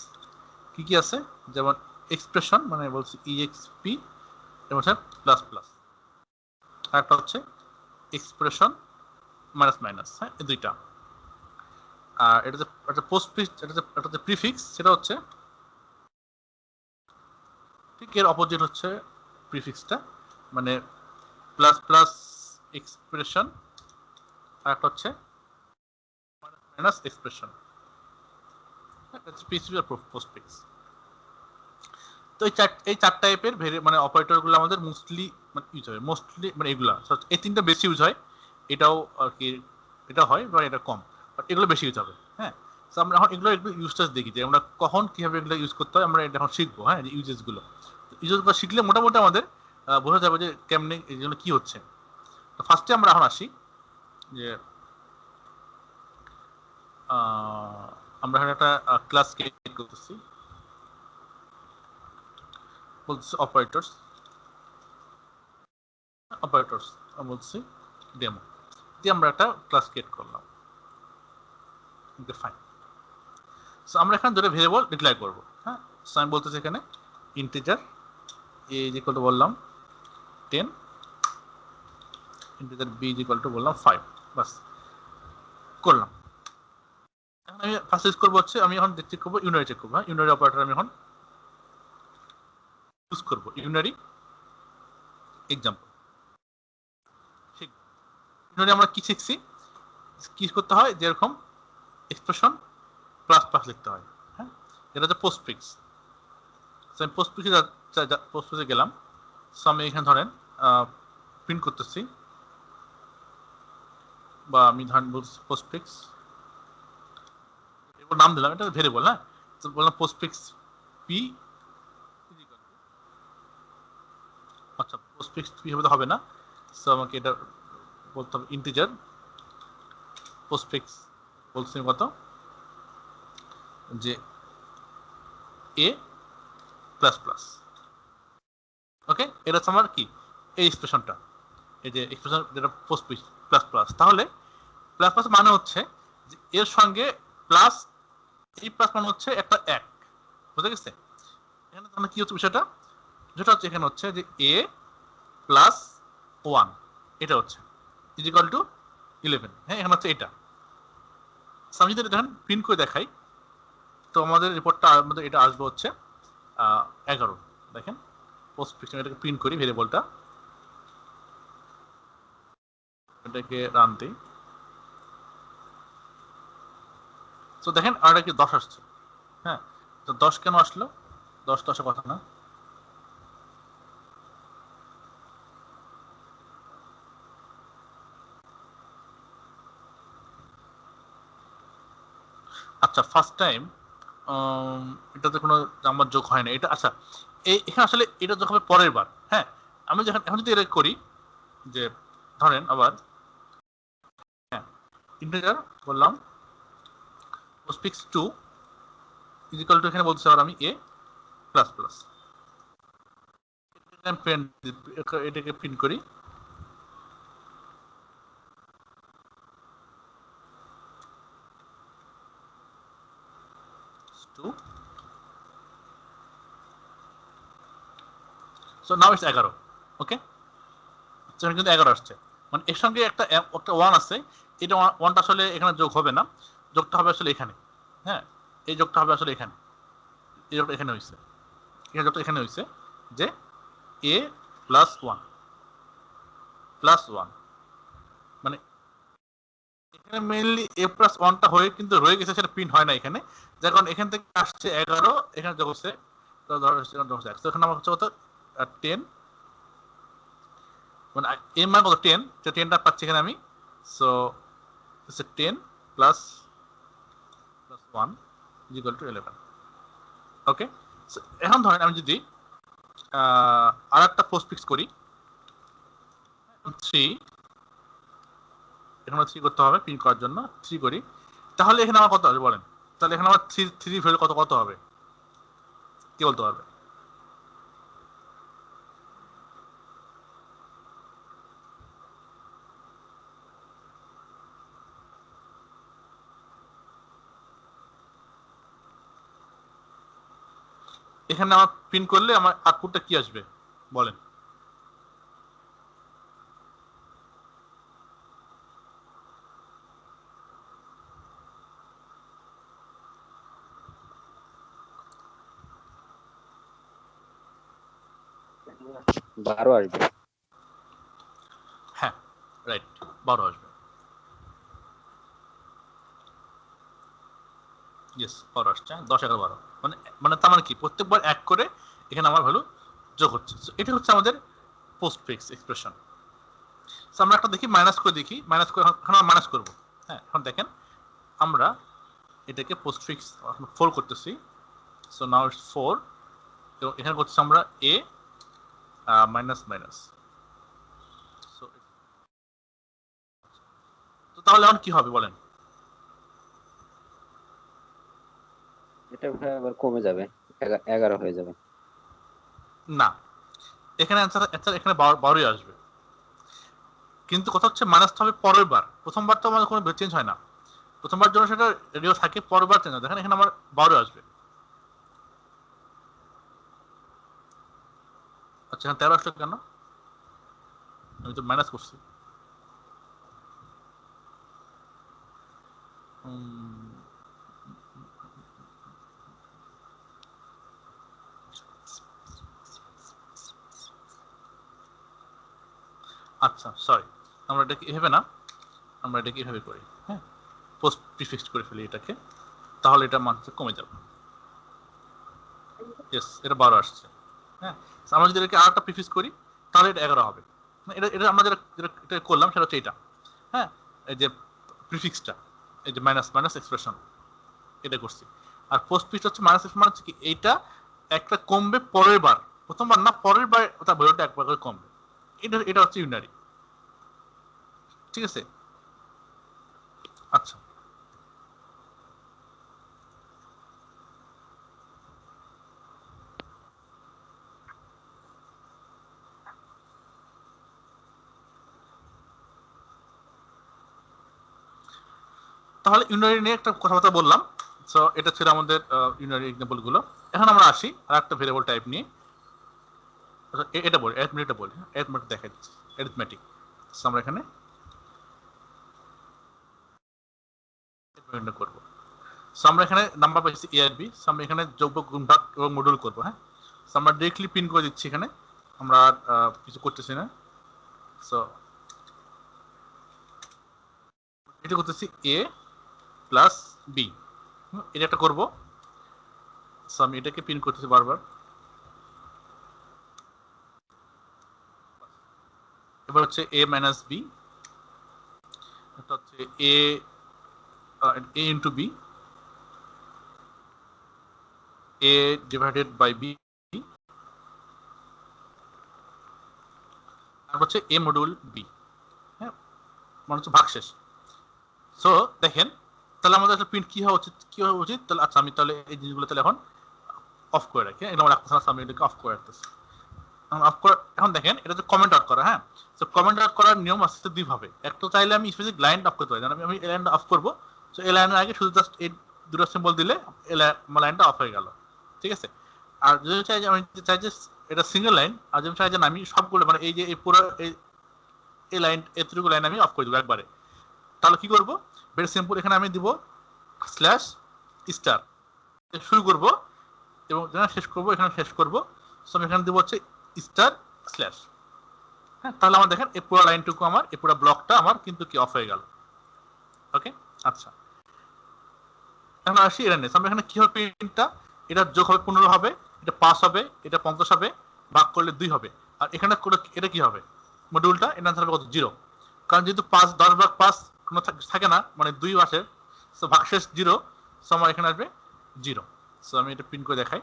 কি কি আছে? যেমন এক্সপ্রেশন, মানে বলছি ইএক্সপি, এবং প্লাস প্লাস। আর একটা হচ্ছে এক্সপ্রেশন মাইনাস মাইনাস। হ্যাঁ, এই দুইটা। আর এটা যে একটা পোস্ট ফিক্স, এটা যে প্রিফিক্স, সেটা হচ্ছে ঠিক এর অপোজিট হচ্ছে প্রিফিক্সটা, মানে প্লাস প্লাস এক্সপ্রেশন, আর একটা হচ্ছে মাইনাস এক্সপ্রেশন। Post fix. তো এই চার টাইপের মানে অপারেটরগুলো আমাদের মোস্টলি মানে ইউজ হয়, মোস্টলি মানে এগুলা এই তিনটা বেশি ইউজ হয়। এটাও আর কি, এটা হয় বা এটা কম, বাট এগুলো বেশি ইউজ হবে। হ্যাঁ, তো আমরা এখন এগুলো একটু ইউজটাস দেখি, যে আমরা কখন কিভাবে এগুলো ইউজ করতে হয়, আমরা এটা এখন শিখবো। হ্যাঁ, যে ইউজেসগুলো শিখলে মোটামুটি আমাদের বোঝা যাবে যে কেমনে এই জন্য কি হচ্ছে। তো ফার্স্টে আমরা এখন আসি যে আমরা এখানে একটা ক্লাস ক্রিয়েট করতেছি, বলতেছি অপারেটরস, বলছি ডেমো দিয়ে আমরা একটা ক্লাস ক্রিয়েট করলাম। ওকে, ফাইন। সো আমরা এখানে দুটো ভেরিয়েবল ডিক্লেয়ার করব। হ্যাঁ, সো আমি বলতেছি এখানে integer A is equal to বললাম 10, integer B is equal to বললাম 5। বাস, করলাম। এখন আমি ফার্স্ট ইউজ করবো হচ্ছে, আমি এখন চেক করবো ইউনারি, চেক করবো। হ্যাঁ, ইউনারি অপারেটর আমি এখন ইউজ করবো, ইউনারি এক্সাম্পল। ঠিক, ইউনারি আমরা কি শিখছি, কি করতে হয়, যেরকম এক্সপ্রেশন প্লাস প্লাস লিখতে হয়। হ্যাঁ, এটা হচ্ছে পোস্ট ফিক্স। আমি পোস্ট ফিক্সে গেলাম। সো আমি এখানে ধরেন প্রিন্ট করতেছি, বা আমি ধরেন বলছি পোস্ট ফিক্স, এরপর নাম দিলাম, এটা ভেরিয়েবল। হ্যাঁ, তো বললাম পোস্ট ফিক্স পি, আচ্ছা পোস্ট ফিক্স পি হবে না, সো আমাকে এটা বলতে হবে ইন্টিজার পোস্ট ফিক্স, বলছি কত, যে এ প্লাস প্লাস। ওকে, এটা হচ্ছে আমার কি, এই এক্সপ্রেশনটা, এই যে এক্সপ্রেশন যেটা পোস্ট ফিক্স প্লাস প্লাস। তাহলে প্লাস প্লাস মানে হচ্ছে যে এর সঙ্গে প্লাস, এই প্লাস মানে হচ্ছে একটা এক, বুঝা গেছে? এখানে তাহলে কি হচ্ছে বিষয়টা, যেটা হচ্ছে এখানে হচ্ছে যে এ প্লাস 1, এটা হচ্ছে ইজ ইকুয়াল টু 11। হ্যাঁ, এখানে হচ্ছে এটা। আমি যদি দেখেন প্রিন্ট করে দেখাই, তো আমাদের রিপোর্টটা আমাদের এটা আসবে হচ্ছে 11। দেখেন পোস্ট ফিক্সন, এটাকে প্রিন্ট করি ভেরিয়েবলটা, এটাকে রান দিই। তো দেখেন আর কি 10 আসছে। হ্যাঁ, তো 10 কেন আসলো? 10 তো আসার কথা না। আচ্ছা, ফার্স্ট টাইম এটাতে কোনো নাম্বার যোগ হয় না এটা। আচ্ছা এখানে আসলে এটা যোগ হবে পরের বার। হ্যাঁ আমি যখন এখন যদি এটা করি যে ধরেন আবার হ্যাঁ ইন্টিজার বললাম পোস্টফিক্স 2 ইজ ইকুয়াল টু এখানে বলতে আবার আমি a প্লাস প্লাস এটাকে প্রিন্ট করি সো নাও ইটস 11 ওকে কিন্তু 11 আসছে মানে এর সঙ্গে একটা 1 আছে এটা 1টা আসলে এখানে যোগ হবে না যোগটা হবে আসলে এখানে হ্যাঁ এই যোগটা হবে আসলে এখানে এই যোগটা এখানে হইছে এই যোগটা এখানে হইছে যে a প্লাস 1 মানে এখানে মেইনলি a প্লাস 1টা হয়ে কিন্তু রয়ে গেছে সেটা প্রিন্ট হয় না এখানে যার কারণে এখান থেকে আসছে 11 এখানে যোগ হচ্ছে তো এখানে আমার হচ্ছে কত 10 মানে এর মান কত 10 তো 10টা পাচ্ছি এখানে আমি so it's 10 plus 1 is equal two 11 ওকে এখন ধরেন আমি যদি আর একটা পোস্টফিক্স করি 3 এখানে 3 করতে হবে প্রিন্ট করার জন্য 3 করি তাহলে এখানে আমার কত হবে বলেন তাহলে এখানে আমার 3 ভ্যালু কত হবে কি বলতে পারবে এখানে আমার প্রিন্ট করলে আমার আউটপুটটা কি আসবে বলেন বারো আসবে হ্যাঁ রাইট 12 আসবে ইয়েস 12 আসছে 10 11 12 মানে মানে তার মানে কি প্রত্যেকবার এক করে এখানে আমার ভ্যালু যোগ হচ্ছে এটা হচ্ছে আমাদের পোস্টফিক্স এক্সপ্রেশন সো আমরা একটা দেখি মাইনাস করে দেখি মাইনাস করে এখন আমরা মাইনাস করব হ্যাঁ এখন দেখেন আমরা এটাকে পোস্টফিক্স 4 করতেছি সো নাও ইটস 4 এবং এখানে করতেছি আমরা a মাইনাস মাইনাস সো তো তাহলে এখন কি হবে বলেন এটা আবার কমে যাবে 11 হয়ে যাবে না এখানে অ্যান্সার এখানে 12ই আসবে কিন্তু কথা হচ্ছে মাইনাসটা হবে পরের বার প্রথমবার তো আমাদের কোনো চেঞ্জ হয় না প্রথমবার জন্য সেটা রেডিও থাকে পরের বার চেঞ্জ হয় দেখেন এখানে আমার 12 আসবে আচ্ছা এখানে 13 আসলো কেন আমি তো মাইনাস করছি আচ্ছা সরি আমরা এটাকে এভাবে না আমরা এটাকে এভাবে করি হ্যাঁ পোস্ট প্রিফিক্সড করে ফেলি এটাকে তাহলে এটা মানটা কমে যাবে ইয়েস এটা 12 আসছে হ্যাঁ আমরা যদি এটাকে আরেকটা প্রিফিক্স করি তাহলে এটা 11 হবে এটা এটা আমরা যেটা করলাম সেটা হচ্ছে এটা হ্যাঁ এই যে প্রিফিক্সটা এই যে মাইনাস মাইনাস এক্সপ্রেশন এটা করছি আর পোস্ট ফিক্স হচ্ছে মাইনাস মানে হচ্ছে কি এইটা একটা কমবে পরের বার প্রথমবার না পরের বার তার ভ্যালুটা একবার করে কমবে এটা হচ্ছে ইউনারি ঠিক আছে আচ্ছা তাহলে ইউনারি নিয়ে একটা কথাবার্তা বললাম সো এটা ছিল আমাদের ইউনারি এক্সাম্পল গুলো এখন আমরা আসি আর একটা ভেরিয়েবল টাইপ নিয়ে এটা বলি অ্যারিথমেটিকটা বলি অ্যারিথমেটিক দেখা দিচ্ছি অ্যারিথমেটিক আমরা এখানে করবো আমরা এখানে নাম্বার পাইছি এ আর বি আমরা এখানে যোগ্য গুণভাগ এবং মডুল করবো হ্যাঁ আমরা ডিরেক্টলি প্রিন্ট করে দিচ্ছি এখানে আমরা কিছু করতেছি না সো এটা করতেছি এ প্লাস বি এটা একটা করবো সো আমি এটাকে প্রিন্ট করতেছি বারবার এবার হচ্ছে এ মাইনাস বি এটা হচ্ছে A into B a divided by b আর হচ্ছে a মডিউল b, হ্যাঁ, মানে হচ্ছে ভাগশেষ। সো দেখেন তাহলে আমাদের একটা প্রিন্ট কি হওয়া উচিত তাহলে। আচ্ছা আমি তাহলে এই জিনিসগুলো তাহলে এখন অফ করে রাখি, এরকম রাখতেছি না, আমি এটাকে অফ করে রাখতেছি। এখন দেখেন এটা যে কমেন্ট আউট করা, হ্যাঁ, তো কমেন্ট আউট করার নিয়ম আছে দুই ভাবে। একটা চাইলে আমি স্পেসিফিক লাইন অফ করতে পারি, আমি এই লাইনটা অফ করবো, তো এই লাইনের আগে শুধু জাস্ট এই দুটো সিম্বল দিলে আমার লাইনটা অফ হয়ে গেল, ঠিক আছে। আর যদি চাই যে আমি চাই যে এটা সিঙ্গেল লাইন, আর যদি চাই যে আমি সবগুলো মানে এই যে এই পুরো এই লাইন এতটুকু লাইন আমি অফ করে দেবো একবারে, তাহলে কি করবো? ভেরি সিম্পল, এখানে আমি দিব স্ল্যাশ স্টার, শুরু করব এবং যেখানে শেষ করব এখানে শেষ করব, সো আমি এখানে দিব হচ্ছে স্টার স্ল্যাশ, হ্যাঁ, তাহলে আমার দেখেন এই পুরো লাইনটুকু আমার এই পুরো ব্লকটা আমার কিন্তু কি অফ হয়ে গেল। ওকে, আচ্ছা এখন আসি এর নেস। আমরা এখানে কি হবে প্রিন্টটা, এটা যোগ হবে 15 হবে, এটা 5 হবে, এটা 50 হবে, ভাগ করলে 2 হবে, আর এখানে এটা কি হবে মডিউলটা, এর আনসার হবে কত 0, কারণ যেহেতু 5 10 ভাগ 5 কোনো থাকে না, মানে 2 আসে, সো ভাগশেষ 0, সো আমার এখানে আসবে 0। সো আমি এটা প্রিন্ট করে দেখাই,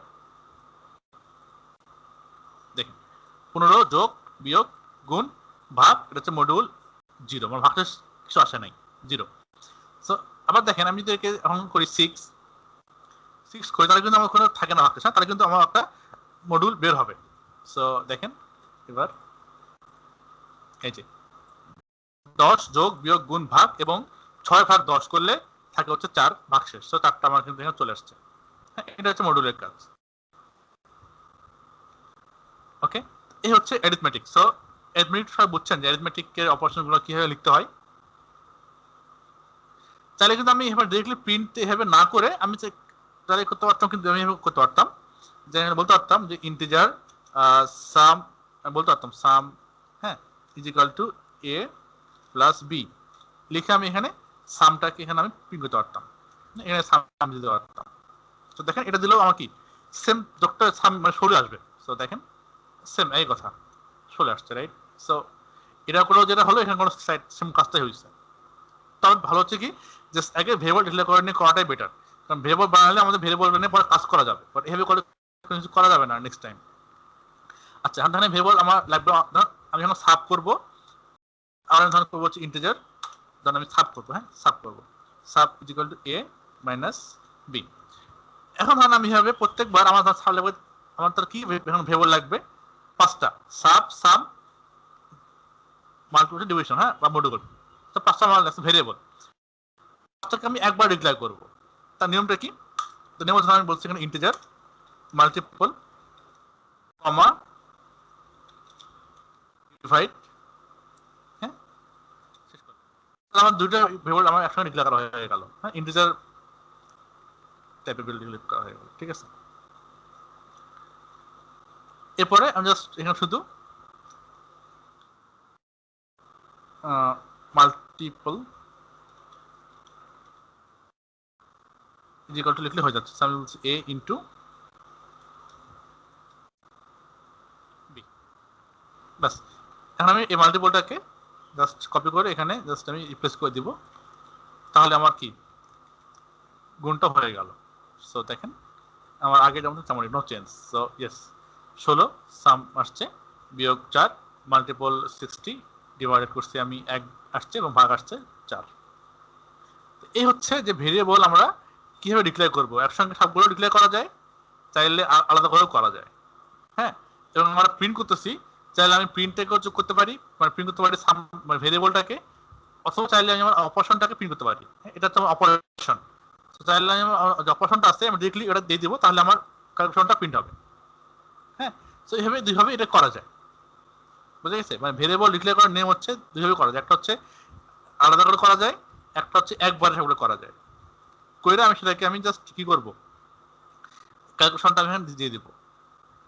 দেখেন 15 যোগ বিয়োগ গুণ ভাগ, এটা হচ্ছে মডিউল 0, আমার ভাগশেষ কিছু আসে নাই 0। সো আবার দেখেন আমি যদি একে এখন করি 6 করি, তাহলে কিন্তু আমার কোনো থাকে না ভাগশেষ, তাহলে কিন্তু আমার একটা মডিউল বের হবে। সো দেখেন এবার এই যে 10 যোগ বিয়োগ গুণ ভাগ এবং 6 ভাগ 10 করলে থাকে হচ্ছে 4 ভাগশেষ, সো 4টা আমার কিন্তু এখানে চলে আসছে, হ্যাঁ, এটা হচ্ছে মডিউলের কাজ। ওকে, এই হচ্ছে অ্যারিথমেটিক। সো অ্যারিথমেটিক সবাই বুঝছেন যে অ্যারিথমেটিকের অপারেশনগুলো কিভাবে লিখতে হয়। তাহলে কিন্তু আমি এভাবে ডিরেক্টলি প্রিন্ট এভাবে না করে আমি তাহলে করতে পারতাম, কিন্তু আমি এভাবে করতে পারতাম যে বলতে পারতাম যে ইন্টিজার সাম, বলতে পারতাম সাম, হ্যাঁ, is equal to A plus B লিখে আমি এখানে সামটাকে এখানে আমি প্রিন্ট করতে পারতাম, এখানে সাম দিতে পারতাম। তো দেখেন এটা দিলেও আমার কি সেম যোগটা সাম মানে সরে আসবে। সো দেখেন সেম এই কথা চলে আসছে, রাইট। সো এটা কোনো যেটা হলো এখানে কোনো সেম কাজটাই হয়েছে। তবে ভালো হচ্ছে কি যে আগে ভেরিয়েবল ডিক্লেয়ার করে নিয়ে করাটাই বেটার, কারণ ভেরিয়েবল বানালে আমাদের ভেরিয়েবল নিয়ে পরে কাজ করা যাবে, বাট এভাবে করে কিছু করা যাবে না নেক্সট টাইম। আচ্ছা এখন ধরেন ভেরিয়েবল আমার লাগবে, আমি যখন সাব করব আমার ধরেন করবো হচ্ছে ইন্টিজার, ধরেন আমি সাব করবো, হ্যাঁ সাব করবো, sub is equal to A minus B. এখন ধরেন আমি হবে প্রত্যেকবার আমার সাব লাগবে, আমার তার কি এখন ভেরিয়েবল লাগবে 5টা, সাব সাম মাল্টিপ্লিকেশন ডিভিশন, হ্যাঁ, বা মডিউল, তো 5টা আমার লাগছে ভেরিয়েবল, 5টাকে আমি একবার ডিক্লেয়ার করব। তার নিয়মটা কি? তো নিয়ম হচ্ছে আমি বলছি এখানে ইন্টিজার মাল্টিপল কমা ডিভাইড, হ্যাঁ, শেষ করব। তাহলে আমার দুইটা ভেরিয়েবল আমার একসঙ্গে ডিক্লেয়ার করা হয়ে গেল, হ্যাঁ, ইন্টিজার টাইপের ডিক্লেয়ার করা হয়ে গেল, ঠিক আছে। এরপরে আমি জাস্ট এখানে শুধু মাল্টিপল ইজ ইকুয়াল টু লিখলে হয়ে যাচ্ছে। আমি বলছি a ইন্টু b, বাস। এখন আমি এই মাল্টিপলটাকে জাস্ট কপি করে এখানে জাস্ট আমি রিপ্লেস করে দিব, তাহলে আমার কি গুণটা হয়ে গেল। সো দেখেন আমার আগে যেমন তেমন নো চেঞ্জ। সো ইয়েস 16 সাম আসছে বিয়োগ 4 মাল্টিপল 60 ডিভাইডেড করছি আমি 1 আসছে এবং ভাগ আসছে 4। এই হচ্ছে যে ভেরিয়েবল আমরা কিভাবে ডিক্লেয়ার করব, একসঙ্গে সবগুলো ডিক্লেয়ার করা যায়, চাইলে আলাদা করেও করা যায়, হ্যাঁ। এবং আমরা প্রিন্ট করতেছি, চাইলে আমি প্রিন্টটাকেও যোগ করতে পারি, মানে প্রিন্ট করতে পারি মানে ভেরিয়েবলটাকে, অথবা চাইলে আমি আমার অপারেশনটাকে প্রিন্ট করতে পারি, এটা হচ্ছে আমার অপারেশন। চাইলে আমি যে অপারেশনটা আছে আমি ডিরেক্টলি এটা দিয়ে দিব, তাহলে আমার ক্যালকুলেশনটা প্রিন্ট হবে, হ্যাঁ। সো এইভাবে দুইভাবে এটা করা যায়, বুঝে গেছে। মানে ভেরিয়েবল ডিক্লেয়ার করার নিয়ম হচ্ছে দুইভাবে করা যায়, একটা হচ্ছে আলাদা করে করা যায়, একটা হচ্ছে একবারে সেগুলো করা যায়। করে আমি সেটাকে আমি জাস্ট কি করব, ক্যালকুলেশনটা আমি এখানে দিয়ে দিব,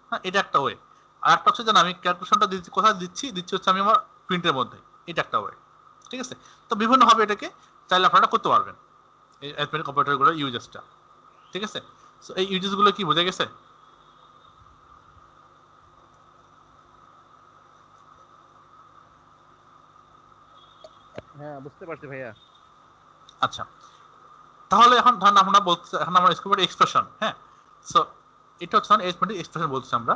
হ্যাঁ, এটা একটা ওয়ে। আর একটা হচ্ছে যে আমি ক্যালকুলেশনটা দিচ্ছি, কোথায় দিচ্ছি হচ্ছে আমি আমার প্রিন্টের মধ্যে, এটা একটা ওয়ে, ঠিক আছে। তো বিভিন্ন হবে এটাকে চাইলে আপনারা করতে পারবেন এই অ্যারিথমেটিক অপারেটরগুলোর ইউজেসটা, ঠিক আছে। সো এই ইউজেসগুলো কি বোঝা গেছে? হ্যাঁ বুঝতে পারছি ভাইয়া। আচ্ছা তাহলে এখন ধরেন আমরা বলতে এখন আমরা স্কোপের এক্সপ্রেশন, হ্যাঁ। সো এটা হচ্ছে অ্যারিথমেটিক এক্সপ্রেশন বলছি আমরা।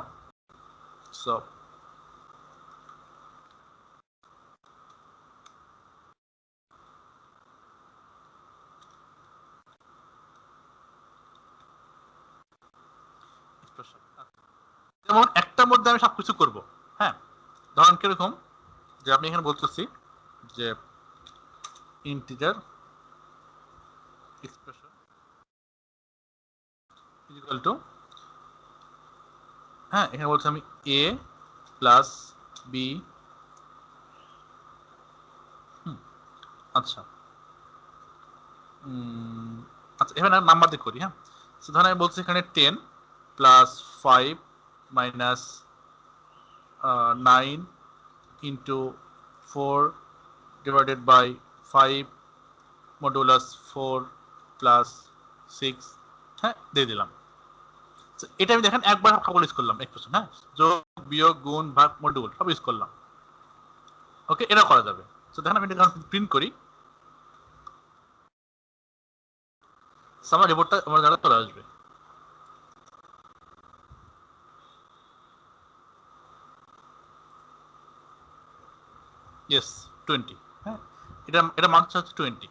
সো যেমন একটার মধ্যে আমি সবকিছু করব, হ্যাঁ ধরেন কিরকম যে আমি এখানে বলতেছি যে ইন্টিজার এক্সপ্রেশন ইকুয়াল টু, হ্যাঁ এখানে বলছি আমি a প্লাস b, আচ্ছা আচ্ছা এখানে নাম্বার দিয়ে করি, হ্যাঁ ধরেন আমি বলছি এখানে 10 plus 5 minus 9 into 4 divided by 5 modulus 4 plus 6, হ্যাঁ দিয়ে দিলাম। এটা আমি দেখেন একবার সকল ইউজ করলাম এক্সপ্রেশন, হ্যাঁ যোগ বিয়োগ গুণ ভাগ মডুল সব ইউজ করলাম। ওকে এটা করা যাবে। তো দেখেন আমি এটা প্রিন্ট করি, আমার রিপোর্টটা আমার জায়গায় চলে আসবে। ইয়েস 20, হ্যাঁ এটা মান হচ্ছে 20।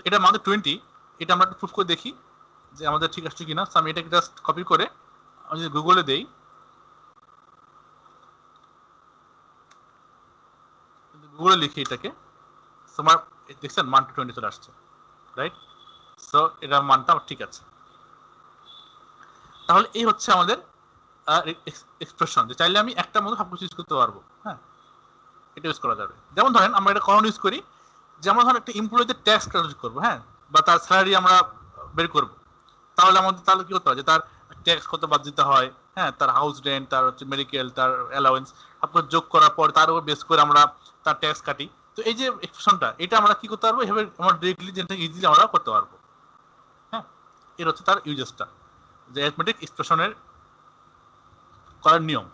এটা আমাদের 20, এটা আমরা প্রুফ করে দেখি যে আমাদের ঠিক আসছে কিনা। আমি এটাকে জাস্ট কপি করে আমি যদি গুগলে দেই, গুগলে লিখি এটাকে, তোমার দেখছেন মানটা 20 চলে আসছে, রাইট? সো এটা মানটা ঠিক আছে। তাহলে এই হচ্ছে আমাদের এক্সপ্রেশন, যে চাইলে আমি একটা মতো সবকিছু ইউজ করতে পারবো, হ্যাঁ এটা ইউজ করা যাবে। যেমন ধরেন আমরা এটা কখন ইউজ করি, যেমন ধরেন একটা এমপ্লয়ীদের ট্যাক্স ক্যালকুলেট করবো, হ্যাঁ বা তার স্যালারি আমরা বের করবো, তাহলে আমাদের তাহলে কি করতে হয় যে তার ট্যাক্স কত বাদ দিতে হয়, হ্যাঁ তার হাউস রেন্ট, তার হচ্ছে মেডিকেল, তার অ্যালাউয়েন্স সবকিছু যোগ করার পর তার উপর বেস করে আমরা তার ট্যাক্স কাটি। তো এই যে এক্সপ্রেশনটা এটা আমরা কি করতে পারবো, এভাবে আমরা ডিরেক্টলি যেটা ইজিলি আমরা করতে পারবো, হ্যাঁ এর হচ্ছে তার ইউজেসটা, যে অ্যারিথমেটিক এক্সপ্রেশনের করার নিয়ম।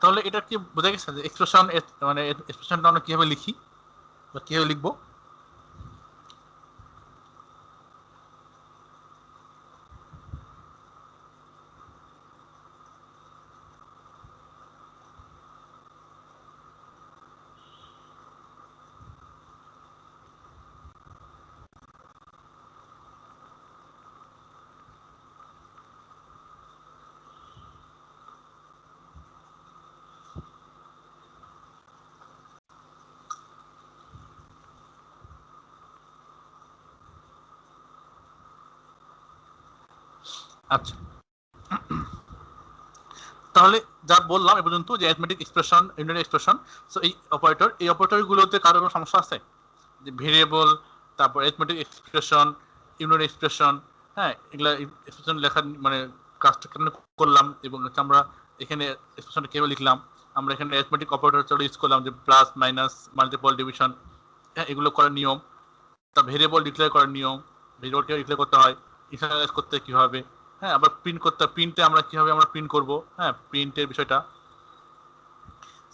তাহলে এটা কি বোঝা গেছে যে এক্সপ্রেশন মানে এক্সপ্রেশনটা আমরা কিভাবে লিখি বা কিভাবে লিখবো? আচ্ছা তাহলে যা বললাম এ পর্যন্ত যে arithmetic expression, unit expression, so এই অপারেটরগুলোতে কারো কোনো সমস্যা আছে? যে ভেরিয়েবল, তারপর অ্যারিথমেটিক এক্সপ্রেশন, ইউনিট এক্সপ্রেশন, হ্যাঁ এগুলা এক্সপ্রেশন লেখার মানে কাজটা কেন করলাম এবং আমরা এখানে এক্সপ্রেশনটা কিভাবে লিখলাম, আমরা এখানে অ্যারিথমেটিক অপারেটর ইউজ করলাম যে প্লাস মাইনাস মাল্টিপল ডিভিশন, হ্যাঁ এগুলো করার নিয়ম, তা ভেরিয়েবল ডিক্লেয়ার করার নিয়ম, ভেরিয়েবলকে ডিক্লেয়ার করতে হয়, ইনিশিয়ালাইজ করতে কিভাবে, হ্যাঁ আবার প্রিন্ট করতে হয়, প্রিন্টে আমরা কিভাবে আমরা প্রিন্ট করব, হ্যাঁ প্রিন্টের বিষয়টা,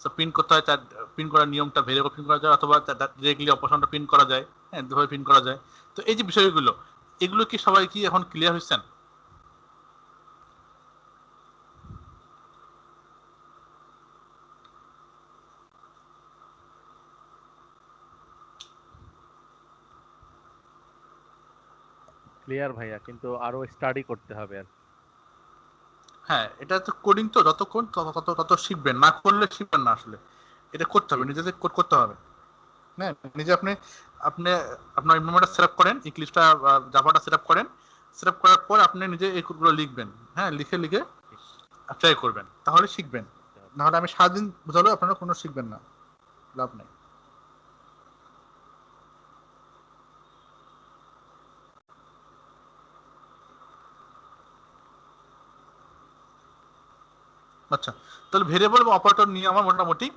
সো প্রিন্ট করতে হয়, তার প্রিন্ট করার নিয়মটা ভেরিয়েবল প্রিন্ট করা যায় অথবা ডিরেক্টলি অপারেশনটা প্রিন্ট করা যায়, হ্যাঁ দুভাবে প্রিন্ট করা যায়। তো এই যে বিষয়গুলো, এগুলো কি সবাই কি এখন ক্লিয়ার হয়েছেন? ক্লিয়ার ভাইয়া, কিন্তু আরো স্টাডি করতে হবে আর কি। হ্যাঁ এটা তো কোডিং, তো যতক্ষণ তত শিখবেন, না করলে শিখবেন না আসলে, এটা করতে হবে, নিজেদের কোড করতে হবে, হ্যাঁ নিজে আপনি আপনি আপনার এনভায়রনমেন্টটা সেটআপ করেন, ইক্লিপসটা জাভাটা সেটআপ করেন, সেটআপ করার পর আপনি নিজে এই কোডগুলো লিখবেন, হ্যাঁ লিখে লিখে ট্রাই করবেন, তাহলে শিখবেন। নাহলে আমি সারাদিন বোঝালেও আপনারা কোনো শিখবেন না, লাভ নেই। আচ্ছা, তাহলে ভেরিয়েবল এবং অপারেটর নিয়ে আমার মোটামুটি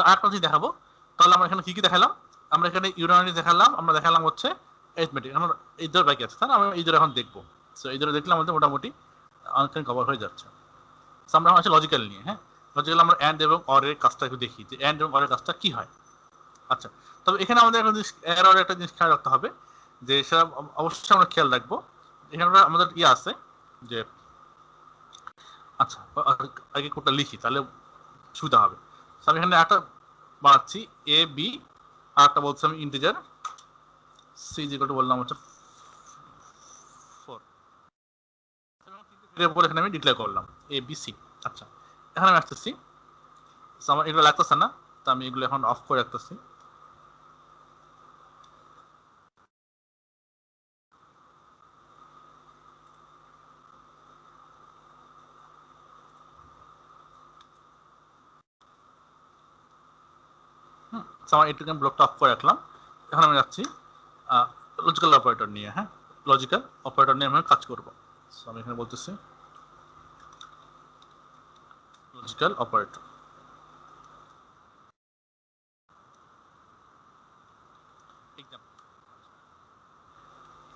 আরেকটা জিনিস দেখাবো। তাহলে আমরা এখানে কি কি দেখালাম? আমরা এখানে ইউনারি দেখালাম, আমরা দেখালাম হচ্ছে অ্যারিথমেটিক। এখন এই ধর বাকি আছে, তাই না? আমরা এই ধর এখন দেখবো। সো এই ধরে দেখলে আমাদের মোটামুটি অনেকখানি কভার হয়ে যাচ্ছে। সো আমরা আসলে লজিক্যাল নিয়ে, হ্যাঁ, লজিক্যাল আমরা অ্যান্ড এবং অরের কাজটা একটু দেখি যে অ্যান্ড এবং অরের কাজটা কি হয়। আচ্ছা, তবে এখানে আমাদের একটা জিনিস এরর একটা জিনিস খেয়াল রাখতে হবে, যে সেটা অবশ্যই আমরা খেয়াল রাখবো। এখানে আমাদের ইয়ে আছে যে, আচ্ছা আগে কোডটা লিখি তাহলে সুবিধা হবে। আমি এখানে একটা বানাচ্ছি এ বি, আর একটা বলছি আমি ইন্টিজার সি ইকুয়াল টু বললাম হচ্ছে 4। ভেরিয়েবল এখানে আমি ডিক্লেয়ার করলাম এ বি সি। আচ্ছা, এখানে আমি আসতেছি, আমার এগুলো লাগতেছে না, তো আমি এগুলো এখন অফ করে রাখতেছি। আমার এটুকু ব্লকটা অফ করে রাখলাম। এখন আমি যাচ্ছি লজিক্যাল অপারেটর নিয়ে। হ্যাঁ, লজিক্যাল অপারেটর নিয়ে আমি কাজ করবো। আমি এখানে বলতেছি লজিক্যাল অপারেটর।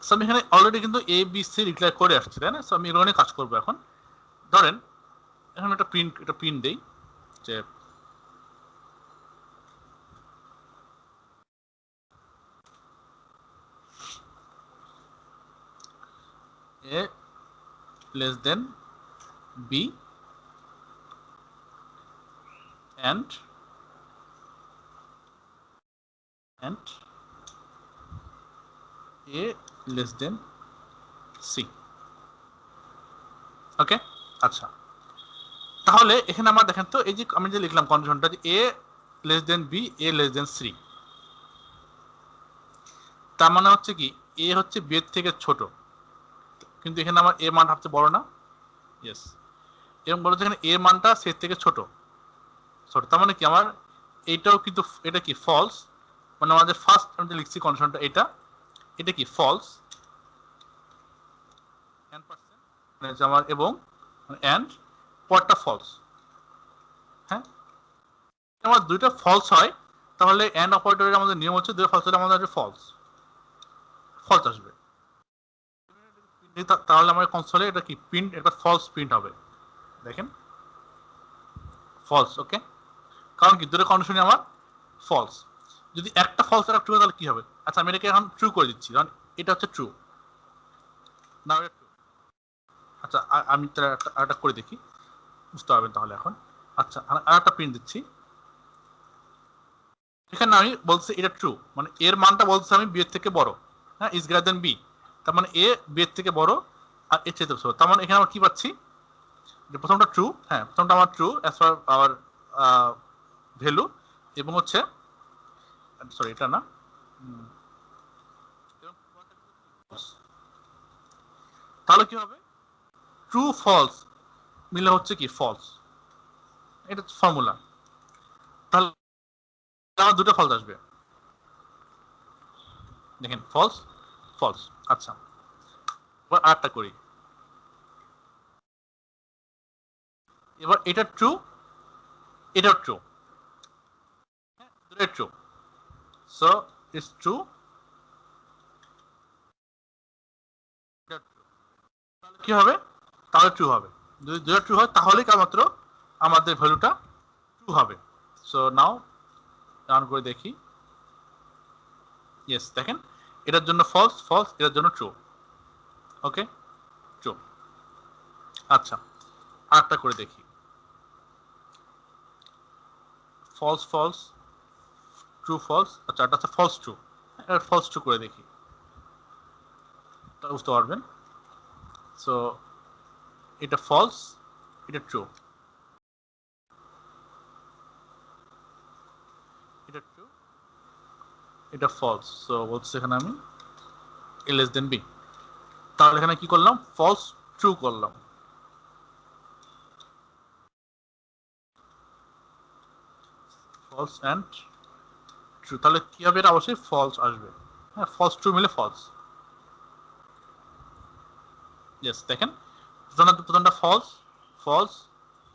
আমি এখানে অলরেডি কিন্তু এ বি সি ডিক্লেয়ার করে আসছি, তাই না? আমি এগুলো নিয়ে কাজ করবো। এখন ধরেন এখানে একটা প্রিন্ট দেই যে a less than b and a less than c। ওকে, আচ্ছা, তাহলে এখানে আমার দেখেন তো, এই যে আমি যে লিখলাম কন্ডিশনটা যে a less than b, a less than c, তার মানে হচ্ছে কি a হচ্ছে b এর থেকে ছোট, কিন্তু এখানে আমার a মান সবচেয়ে বড় না? ইয়েস। এবং বলছে এখানে a মানটা c এর থেকে ছোট। তার মানে কি আমার এইটাও কিন্তু, এটা কি ফলস, মানে আমাদের ফার্স্ট আমি যে লিখছি কন্ডিশনটা এটা কি ফলস, আমার এবং এন্ড পরটা ফলস। হ্যাঁ, আমার দুইটা ফলস হয়, তাহলে এন্ড অপারেটরের আমাদের নিয়ম হচ্ছে দুটো ফলস হলে আমাদের ফলস আসবে। তাহলে আমার কনসোলে এটা কি প্রিন্ট, এটা ফলস প্রিন্ট হবে। দেখেন ফলস। ওকে, কারণ কি দুটো কন্ডিশনে আমার ফলস। যদি একটা ফলস আর ট্রু তাহলে কি হবে? আচ্ছা, আমি এটাকে এখন ট্রু করে দিচ্ছি, কারণ এটা হচ্ছে ট্রু না, এটা ট্রু। আচ্ছা, আমি একটা করে দেখি, বুঝতে পারবেন তাহলে এখন। আচ্ছা, আর একটা প্রিন্ট দিচ্ছি। এখানে আমি বলছি এটা ট্রু, মানে এর মানটা বলছে আমি বি এর থেকে বড়। হ্যাঁ, ইজ গ্রেটার দেন বি, তার মানে এ বি এর থেকে বড় আর এর চেয়ে ছোট। তার মানে এখানে আমরা কি পাচ্ছি, যে প্রথমটা ট্রু, হ্যাঁ প্রথমটা আমার true as per our value, এবং হচ্ছে সরি এটা না, তাহলে কি হবে, ট্রু ফলস মিলে হচ্ছে কি ফলস, এটা ফর্মুলা। তাহলে আমার দুটো ফলস আসবে, দেখেন ফলস ফলস। আচ্ছা, এবার আরেকটা করি। এবার এটা ট্রু, এটা ট্রু, দুটোই ট্রু, সো ইটস ট্রু। কি হবে, তাহলে ট্রু হবে। যদি দুটো ট্রু হয় তাহলে কেবলমাত্র আমাদের ভ্যালুটা ট্রু হবে। সো নাও রান করে দেখি। ইয়েস, দেখেন এটার জন্য ফলস ফলস, এটার জন্য ট্রু। ওকে, ট্রু। আচ্ছা, আরেকটা করে দেখি, ফলস ফলস ট্রু ফলস। আচ্ছা, এটা হচ্ছে ফলস ট্রু, এটা ফলস ট্রু করে দেখি, তাহলে বুঝতে পারবেন। সো এটা ফলস, এটা ট্রু, এটা ট্রু, এটা ফলস। সো বলছি এখানে আমি এ লেস দেন বি, তাহলে এখানে কি করলাম, ফলস ট্রু করলাম। ফলস এন্ড ট্রু, তাহলে কি হবে, এটা অবশ্যই ফলস আসবে। হ্যাঁ, ফলস ট্রু মিলে ফলস। ইয়েস, দেখেন প্রথমটা ফলস ফলস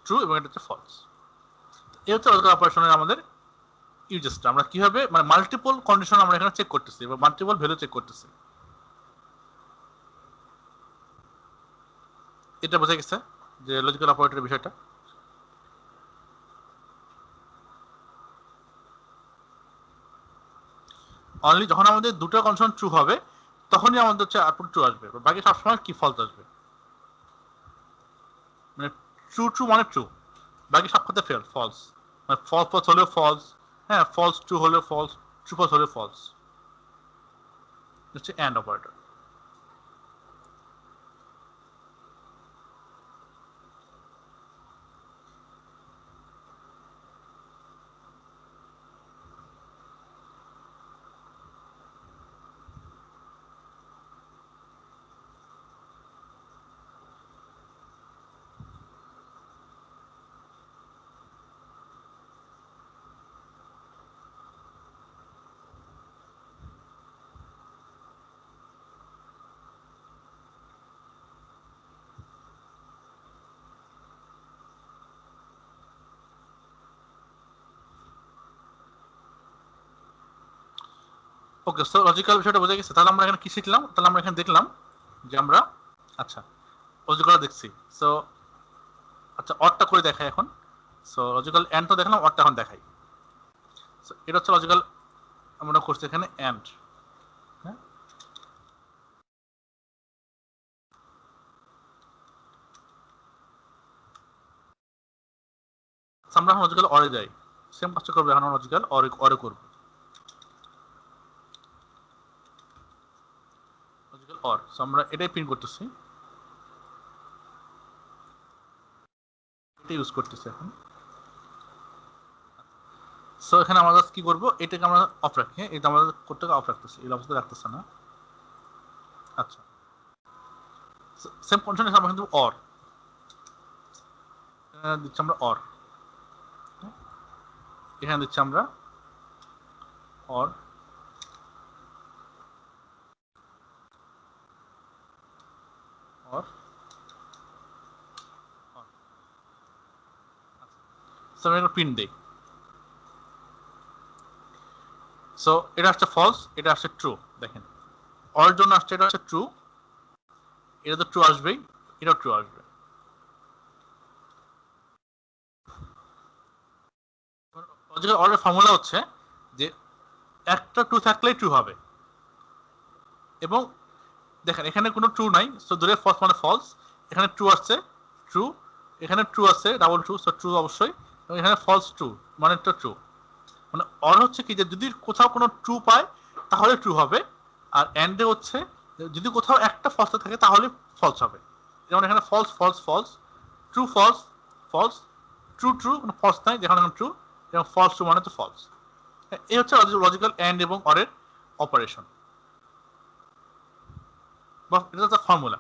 ট্রু এবং এটা হচ্ছে ফলস। এই হচ্ছে লজিক্যাল অপারেশনের আমাদের ইউজেসটা। আমরা কিভাবে মানে মাল্টিপল কন্ডিশন আমরা এখানে চেক করতেছি বা মাল্টিপল ভ্যালু চেক করতেছি। এটা বোঝা গেছে যে লজিক্যাল অপারেটরের বিষয়টা। অনলি যখন আমাদের দুটো কন্ডিশন ট্রু হবে তখনই আমাদের হচ্ছে আউটপুট ট্রু আসবে, বাকি সবসময় কি ফলস আসবে। মানে ট্রু ট্রু মানে ট্রু, বাকি সব ক্ষেত্রে ফেল ফলস। মানে ফলস ফলস হলেও ফলস, হ্যাঁ ফলস ট্রু হলেও ফলস, ট্রু ফলস হলেও ফলস। হচ্ছে and operator. Okay, so logical বিষয়টা বোঝা গেছে। তাহলে আমরা এখানে কি শিখলাম? তাহলে আমরা এখানে দেখলাম যে আমরা আচ্ছা লজিক্যাল দেখছি। সো আচ্ছা অরটা করে দেখাই এখন। সো লজিক্যাল এন্ড তো দেখলাম, অরটা এখন দেখাই। সো এটা হচ্ছে লজিক্যাল আমরা করছি এখানে এন্ড। হ্যাঁ আমরা এখন লজিক্যাল অরে যাই, সেম কাজটা করবো এখন লজিক্যাল অরে অরে করবো। লজিক্যাল অর, সো আমরা এটাই প্রিন্ট করতেছি, এটা ইউজ করতেছি এখন। সো এখানে আমরা কি করবো, এটাকে আমরা অফ রাখি। হ্যাঁ এটা আমাদের কোডটাকে অফ রাখতেছি, এই অবস্থায় রাখতেছে না। আচ্ছা সেম কন্ডিশন আমরা কিন্তু অর দিচ্ছি, আমরা অর এখানে দিচ্ছি আমরা অর অর সো আমরা প্রিন্ট দেই। সো এটা আসছে ফলস, এটা আসছে ট্রু। দেখেন অর জন্য আসছে এটা হচ্ছে ট্রু, এটা তো ট্রু আসবেই, এটাও ট্রু আসবে। লজিক্যাল অরের ফর্মুলা হচ্ছে যে একটা ট্রু থাকলেই ট্রু হবে, এবং দেখেন এখানে কোনো ট্রু নাই, সো দূরে ফলস মানে ফলস, এখানে ট্রু আসছে ট্রু, এখানে ট্রু আছে ডাবল ট্রু, সো ট্রু অবশ্যই, এবং এখানে ফলস ট্রু মানে একটা ট্রু। মানে অর হচ্ছে কি যে যদি কোথাও কোনো ট্রু পায় তাহলে ট্রু হবে, আর এন্ডে হচ্ছে যদি কোথাও একটা ফলস থাকে তাহলে ফলস হবে। যেমন এখানে false false false, true false false, true true কোনো ফলস নাই, যেখানে ট্রু, এবং ফলস ট্রু মানে হচ্ছে ফলস। এই হচ্ছে লজিক্যাল এন্ড এবং অরের অপারেশন, বা এটা হচ্ছে ফর্মুলা।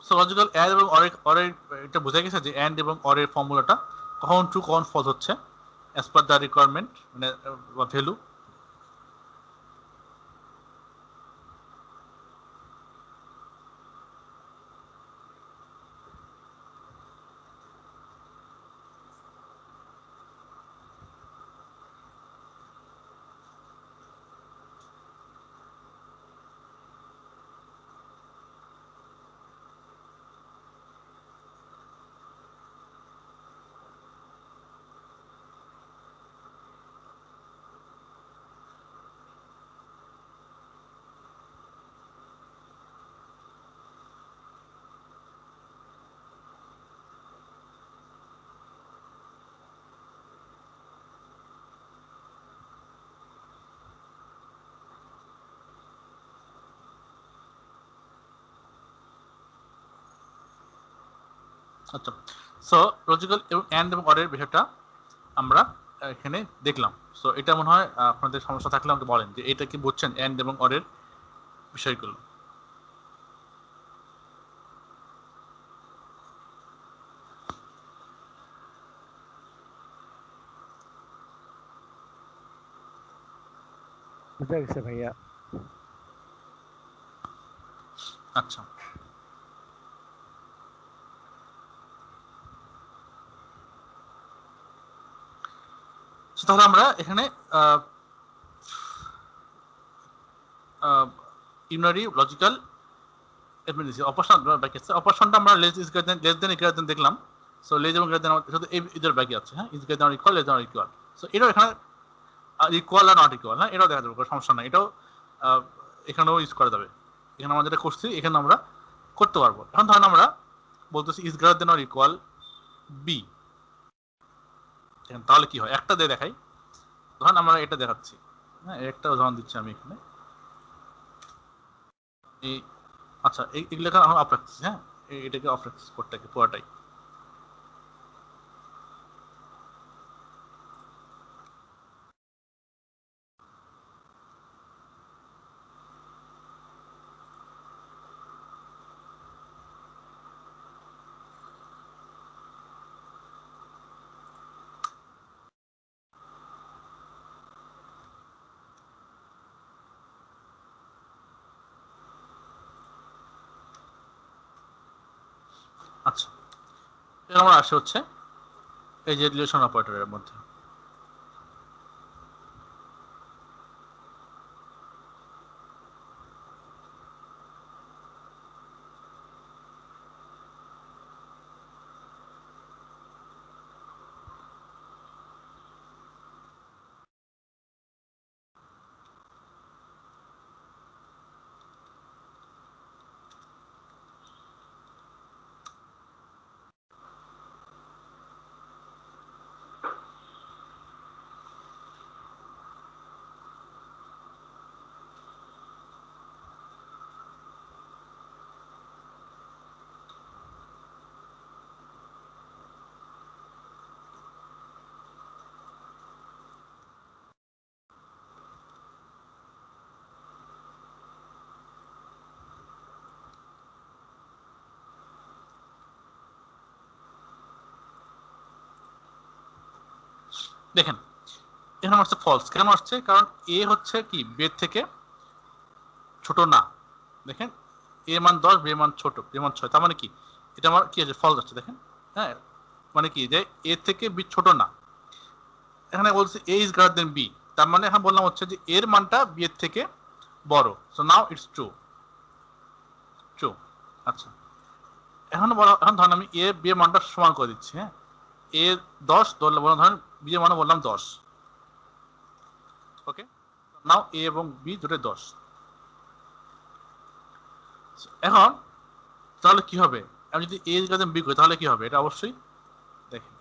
সো লজিক্যাল অ্যাড এবং অরের এটা বোঝা গেছে যে অ্যান্ড এবং অরের ফর্মুলাটা কখন ট্রু কখন ফলস হচ্ছে অ্যাজ পার দ্য রিকোয়ারমেন্ট মানে ভ্যালু। আচ্ছা সো লজিক্যাল এবং অ্যান্ড এবং অরের বিষয়টা আমরা এখানে দেখলাম। সো এটা মনে হয় আপনাদের সমস্যা থাকলে আমাকে বলেন যে এটা কি বুঝছেন অ্যান্ড এবং অরের বিষয়গুলো। বুঝা গেছে ভাইয়া। আচ্ছা, তাহলে আমরা এখানে ইউনারি লজিক্যাল অপারেশনটা আমরা লেস দেন ইকুয়াল দেন দেখলাম। সো লেস এবং গ্রেটার দেন শুধু এদের বাকি আছে। হ্যাঁ, is greater equal, less than equal. So এটাও এখানে ইকুয়াল আর নট ইকুয়াল, হ্যাঁ এটাও দেখা যাবে, কোনো সমস্যা নাই। এটাও এখানেও ইউজ করা যাবে। এখানে আমরা যেটা করছি এখানে আমরা করতে পারবো। এখন ধরেন আমরা বলতেছি is greater than or equal B, তাহলে কি হয় একটা দিয়ে দেখাই। ধরেন আমরা এটা দেখাচ্ছি, হ্যাঁ একটা উদাহরণ দিচ্ছি আমি এখানে। আচ্ছা, এগুলো এখন অফ রাখছি। হ্যাঁ, এটাকে অফ রাখছি কোডটাকে পুরোটাই। আচ্ছা, এবার আমরা আসে হচ্ছে এই যে রিলেশন অপারেটরের মধ্যে। দেখেন এখানে আসছে ফলস। কেন আসছে? কারণ এ হচ্ছে কি বি এর থেকে ছোট না। দেখেন এ মান 10, বি মান ছোট, বি মান 6, তার মানে কি এটা আমার কি আছে ফলস আসছে। দেখেন হ্যাঁ, মানে কি যে এ থেকে বি ছোট না। এখানে বলছে এ ইজ গ্রেটার দেন বি, তার মানে এখন বললাম হচ্ছে যে এর মানটা বি এর থেকে বড়। So now it's true. True. আচ্ছা, এখন ধরেন আমি এ বি এর মানটা সমান করে দিচ্ছি। হ্যাঁ, এ 10 ধরেন বি এর মান বললাম 10। ওকে, নাও এ এবং বি দুটোই 10। এখন তাহলে কি হবে, আমি যদি এ গ্রেটার দেন বি করি তাহলে কি হবে? এটা অবশ্যই দেখেন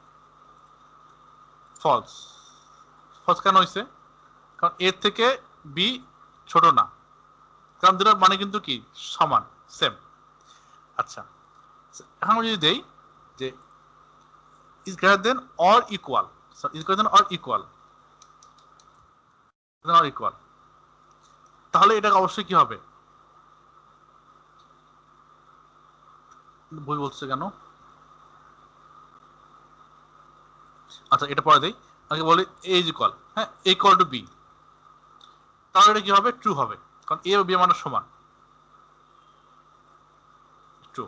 ফলস। ফলস কেন হয়েছে? কারণ এর থেকে বি ছোট না, কারণ দুটোর মানে কিন্তু কি সমান, সেম। আচ্ছা, এখন আমি যদি দেই যে is greater than or equal, is greater than or equal, or equal, তাহলে এটা অবশ্যই কি হবে? ভুল বলছে কেন? আচ্ছা, এটা পরে দেই। আগে বলি এ ইজ ইকুয়াল, হ্যাঁ এ ইকুয়াল টু বি, তাহলে এটা কি হবে? ট্রু হবে, কারণ এ ও বি মানে সমান। ট্রু।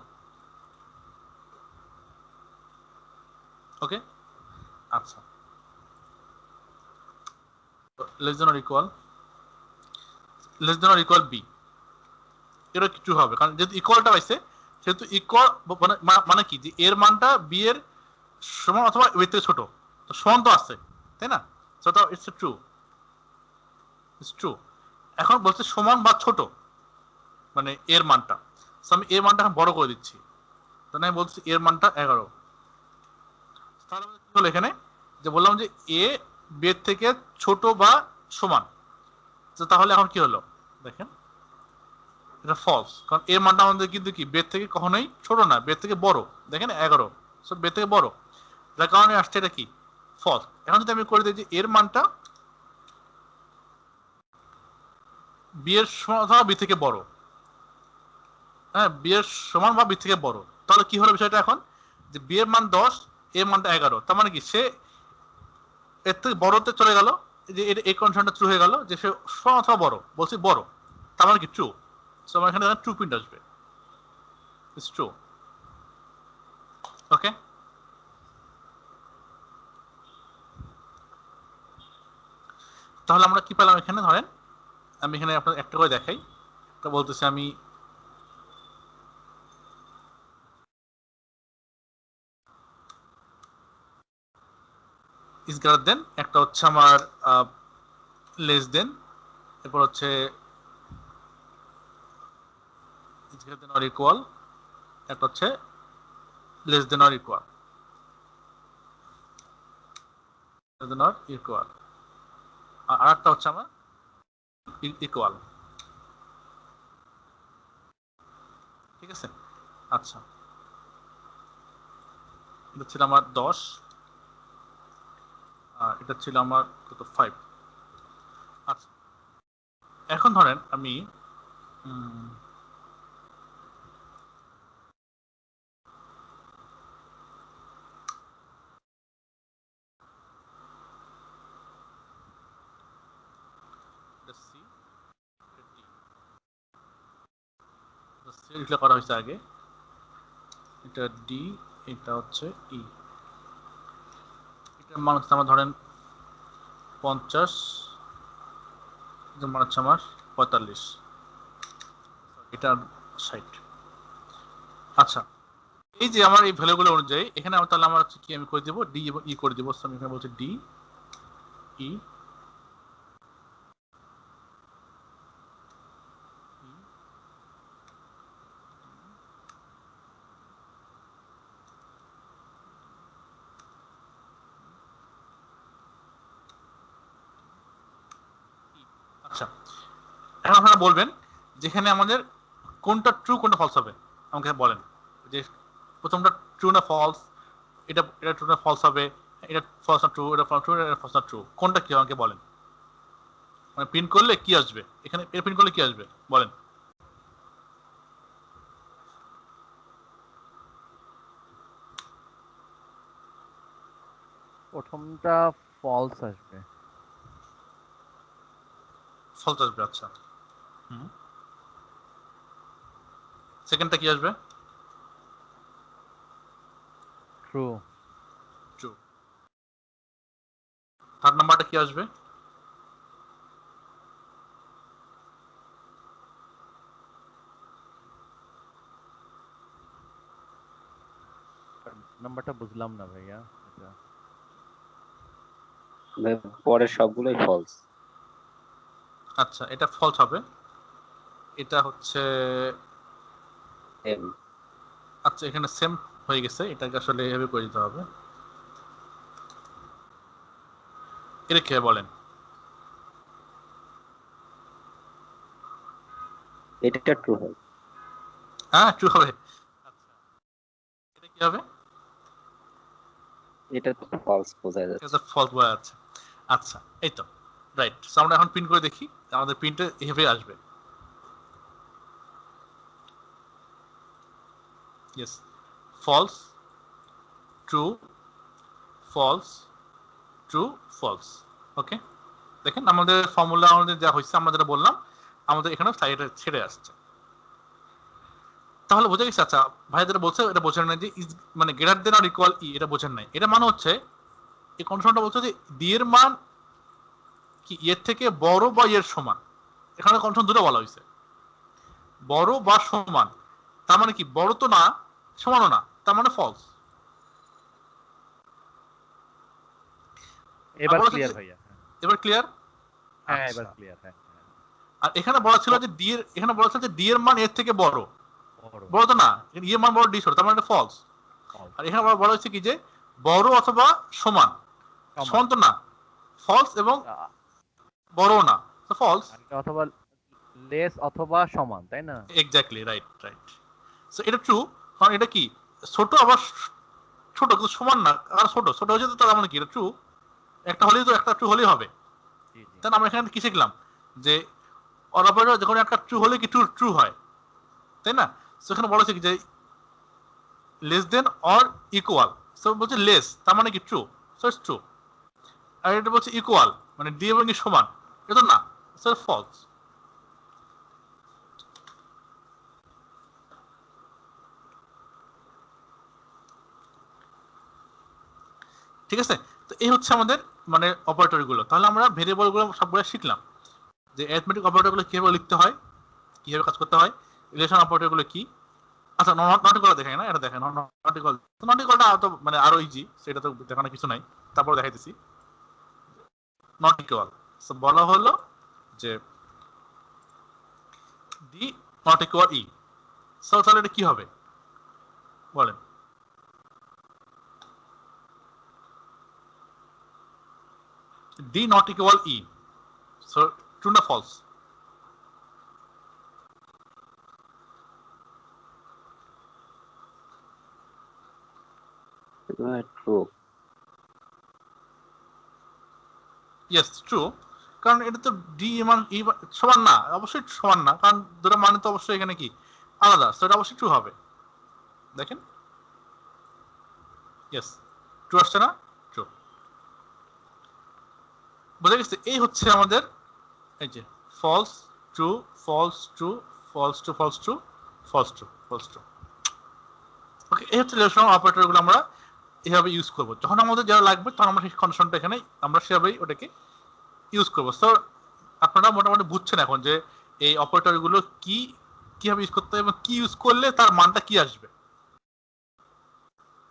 ওকে, আচ্ছা, less than or equal, less than or equal B, এটা কি ট্রু হবে? কারণ যেহেতু ইকুয়ালটা পাইছে সেহেতু ইকুয়াল মানে কি যে এর মানটা বি এর সমান অথবা এর থেকে ছোট, তো সমান তো আছে, তাই না? সো তো ইটস ট্রু, ইটস ট্রু। এখন বলছে সমান বা ছোট, মানে এর মানটা। সো আমি এর মানটা এখন বড় করে দিচ্ছি, তাহলে আমি বলছি এর মানটা 11। তাহলে কি হলো এখানে, যে বললাম যে এ বি এর থেকে ছোট বা সমান, তো তাহলে এখন কি হলো দেখেন এটা ফলস, কারণ এর মানটা আমাদের কিন্তু কি বের থেকে কখনোই ছোট না, বের থেকে বড়। দেখেন 11, সো বের থেকে বড়, যার কারণে আসছে এটা কি ফলস। এখন যদি আমি করে দিই যে এর মানটা বি এর সমান অথবা বি থেকে বড়, হ্যাঁ বি এর সমান বা বি থেকে বড়, তাহলে কি হলো বিষয়টা এখন, যে বি এর মান 10, এর মানটা 11, তার মানে কি সে এর থেকে বড়তে চলে গেল, যে এই কন্ডিশনটা ট্রু হয়ে গেল যে সে সমান অথবা বড়, বলছি বড়, তার মানে কি ট্রু। সো আমার এখানে ট্রু প্রিন্ট আসবে, ইটস ট্রু। ওকে, তাহলে আমরা কি পেলাম এখানে? ধরেন আমি এখানে আপনার একটা করে দেখাই, তো বলতেছি আমি ইজ গ্রেটার দেন, একটা হচ্ছে আমার লেস দেন, এরপর হচ্ছে is greater than or equal, একটা হচ্ছে less than or equal, less than or equal, আর একটা হচ্ছে আমার ইকুয়াল। ঠিক আছে, আচ্ছা এটা ছিল আমার 10, আর এটা ছিল আমার কত 5। আচ্ছা এখন ধরেন আমি এটা করা হয়েছে আগে, এটা ডি, এটা হচ্ছে ই, এটার মান হচ্ছে আমার ধরেন 50, এটার মান হচ্ছে আমার 45, এটা 60। আচ্ছা এই যে আমার এই ভ্যালুগুলো অনুযায়ী এখানে আমার তাহলে আমার হচ্ছে কি আমি করে দেবো ডি এবং ই করে দেবো। আমি এখানে বলছি ডি ই, আচ্ছা এখন আপনারা বলবেন যেখানে আমাদের কোনটা ট্রু কোনটা ফলস হবে আমাকে বলেন, যে প্রথমটা ট্রু না ফলস, এটা এটা ট্রু না ফলস হবে, এটা ফলস না ট্রু, এটা ফলস ট্রু, এটা ফলস না ট্রু, কোনটা কি আমাকে বলেন। মানে প্রিন্ট করলে কি আসবে এখানে, এটা প্রিন্ট করলে কি আসবে বলেন। প্রথমটা ফলস আসবে। ফলস আসবে, আচ্ছা। সেকেন্ডটা কি আসবে? ট্রু। ট্রু। থার্ড নাম্বারটা কি আসবে? নাম্বারটা বুঝলাম না ভাইয়া এটা। পরের সবগুলোই ফলস। আচ্ছা এটা ফলস হবে, এটা হচ্ছে এম। আচ্ছা এখানে সেম হয়ে গেছে, এটাকে আসলে এভাবে করে দিতে হবে। এটা কি বলেন? এটা ট্রু হয়। হ্যাঁ ট্রু হবে। আচ্ছা এটা কি হবে? এটা তো ফলস বোঝা যাচ্ছে। এটা ফলস বোঝা যাচ্ছে। আচ্ছা এই তো রাইট। সো আমরা এখন প্রিন্ট করে দেখি, আমাদের প্রিন্টে এভাবে আসবে। Yes, false true false true false. Okay দেখেন আমাদের ফর্মুলা আমাদের যা হয়েছে আমরা যেটা বললাম আমাদের এখানে সাইডে ছেড়ে আসছে। তাহলে বোঝা গেছে। আচ্ছা ভাই যেটা বলছে এটা বোঝেন না যে ইজ মানে গ্রেটার দেন অর ইকুয়াল ই, এটা বোঝেন নাই। এটা মানে হচ্ছে এই কন্ডিশনটা বলছে যে ডি এর মান কি এর থেকে বড় বা এর সমান। এখানে কন্ডিশন দুটো বলা হয়েছে, বড় বা সমান। তার মানে কি বড় তো না সমানও না, তার মানে ফলস। এবার ক্লিয়ার ভাইয়া। এবার ক্লিয়ার? হ্যাঁ এবার ক্লিয়ার। হ্যাঁ আর এখানে বলা ছিল যে ডি এর, এখানে বলা ছিল যে ডি এর মান এর থেকে বড়, বড় তো না, ই এর মান বড় ডি ছোট, তার মানে এটা ফলস। আর এখানে বলা হচ্ছে কি যে বড় অথবা সমান, সমান তো না, ফলস এবং বড় না, তো ফলস। অথবা লেস অথবা সমান, তাই না? Exactly right right. সো এটা ট্রু, কারণ এটা কি ছোট আবার ছোট কিন্তু সমান না, আর ছোট ছোট হয়েছে তো তার মানে কি এটা ট্রু, একটা হলেই তো একটা ট্রু হলেই হবে। তাহলে আমরা এখানে কি শিখলাম যে অরাপার যখন একটা ট্রু হলে কি ট্রু ট্রু হয়, তাই না? সো এখানে বলা হচ্ছে কি যে less than or equal, so বলছে লেস তার মানে কি ট্রু, সো ইটস ট্রু। আর এটা বলছে ইকুয়াল মানে ডি এবং ই সমান, এটা না, স্যার ফলস। ঠিক আছে, তো এই হচ্ছে আমাদের মানে অপারেটর গুলো। তাহলে আমরা ভেরিয়েবল গুলো সবগুলো শিখলাম যে অ্যারিথমেটিক অপারেটর গুলো কিভাবে লিখতে হয়, কিভাবে কাজ করতে হয়, রিলেশন অপারেটর গুলো কি। আচ্ছা, নটিকল দেখেন না, এটা দেখেন নটিকল। নটিকলটা তো মানে আরো ইজি, সেটা তো দেখানোর কিছু নাই, তারপর দেখাইতেছি। নটিকল বলা হলো যে D not equal E. So তাহলে এটা কি হবে বলেন? D not equal E, so true না ফলস? ট্রু। ইয়েস ট্রু, কারণ এটা তো ডি মান ই সমান না, অবশ্যই সমান না, কারণ দুটো মানে তো অবশ্যই এখানে কি আলাদা, সো এটা অবশ্যই ট্রু হবে। দেখেন, ইয়েস ট্রু আসছে না? ট্রু। বুঝা গেছে? এই হচ্ছে আমাদের এই যে false true false true false true false true false true false true. Okay, এই হচ্ছে রিলেশনাল অপারেটরগুলো আমরা এভাবে ইউজ করব। যখন আমাদের যারা লাগবে তখন আমরা সেই কন্ডিশনটা এখানে আমরা সেভাবেই ওটাকে ইউজ করবো। সো আপনারা মোটামুটি বুঝছেন এখন যে এই অপারেটরগুলো কি, কিভাবে ইউজ করতে হবে এবং কি ইউজ করলে তার মানটা কি আসবে,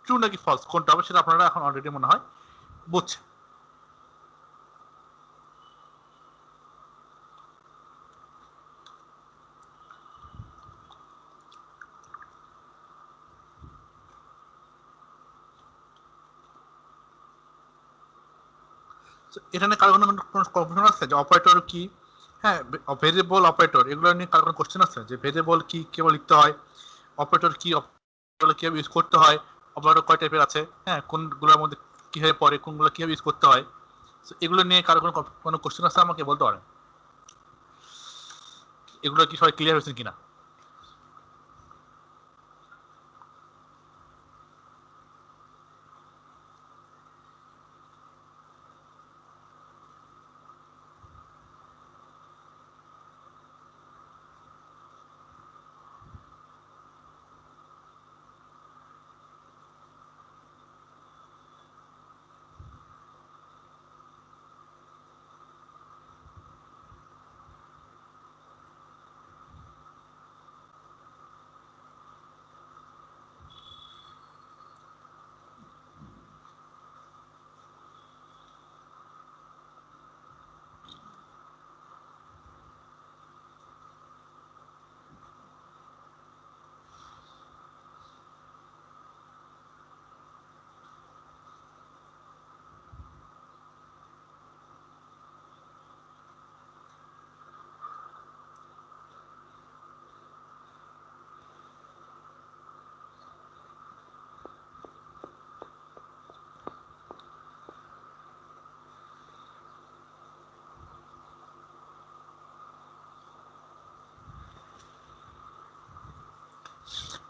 ট্রু নাকি ফলস কোনটা হবে, সেটা আপনারা এখন অলরেডি মনে হয় বুঝছেন। এখানে কারো কোনো কনফিউশন আছে যে অপারেটর কি? হ্যাঁ, ভেরিয়েবল অপারেটর এগুলো নিয়ে কারো কোনো কোশ্চেন আছে যে ভেরিয়েবল কি, কেবল লিখতে হয়, অপারেটর কি, অপারেটর কিভাবে ইউজ করতে হয়, অপারেটর কয় টাইপের আছে, হ্যাঁ কোনগুলোর মধ্যে কিভাবে পড়ে, কোনগুলো কিভাবে ইউজ করতে হয়, এগুলো নিয়ে কারো কোনো কোশ্চেন আছে আমাকে বলতে পারেন? এগুলো কি সবাই ক্লিয়ার হয়েছেন কিনা?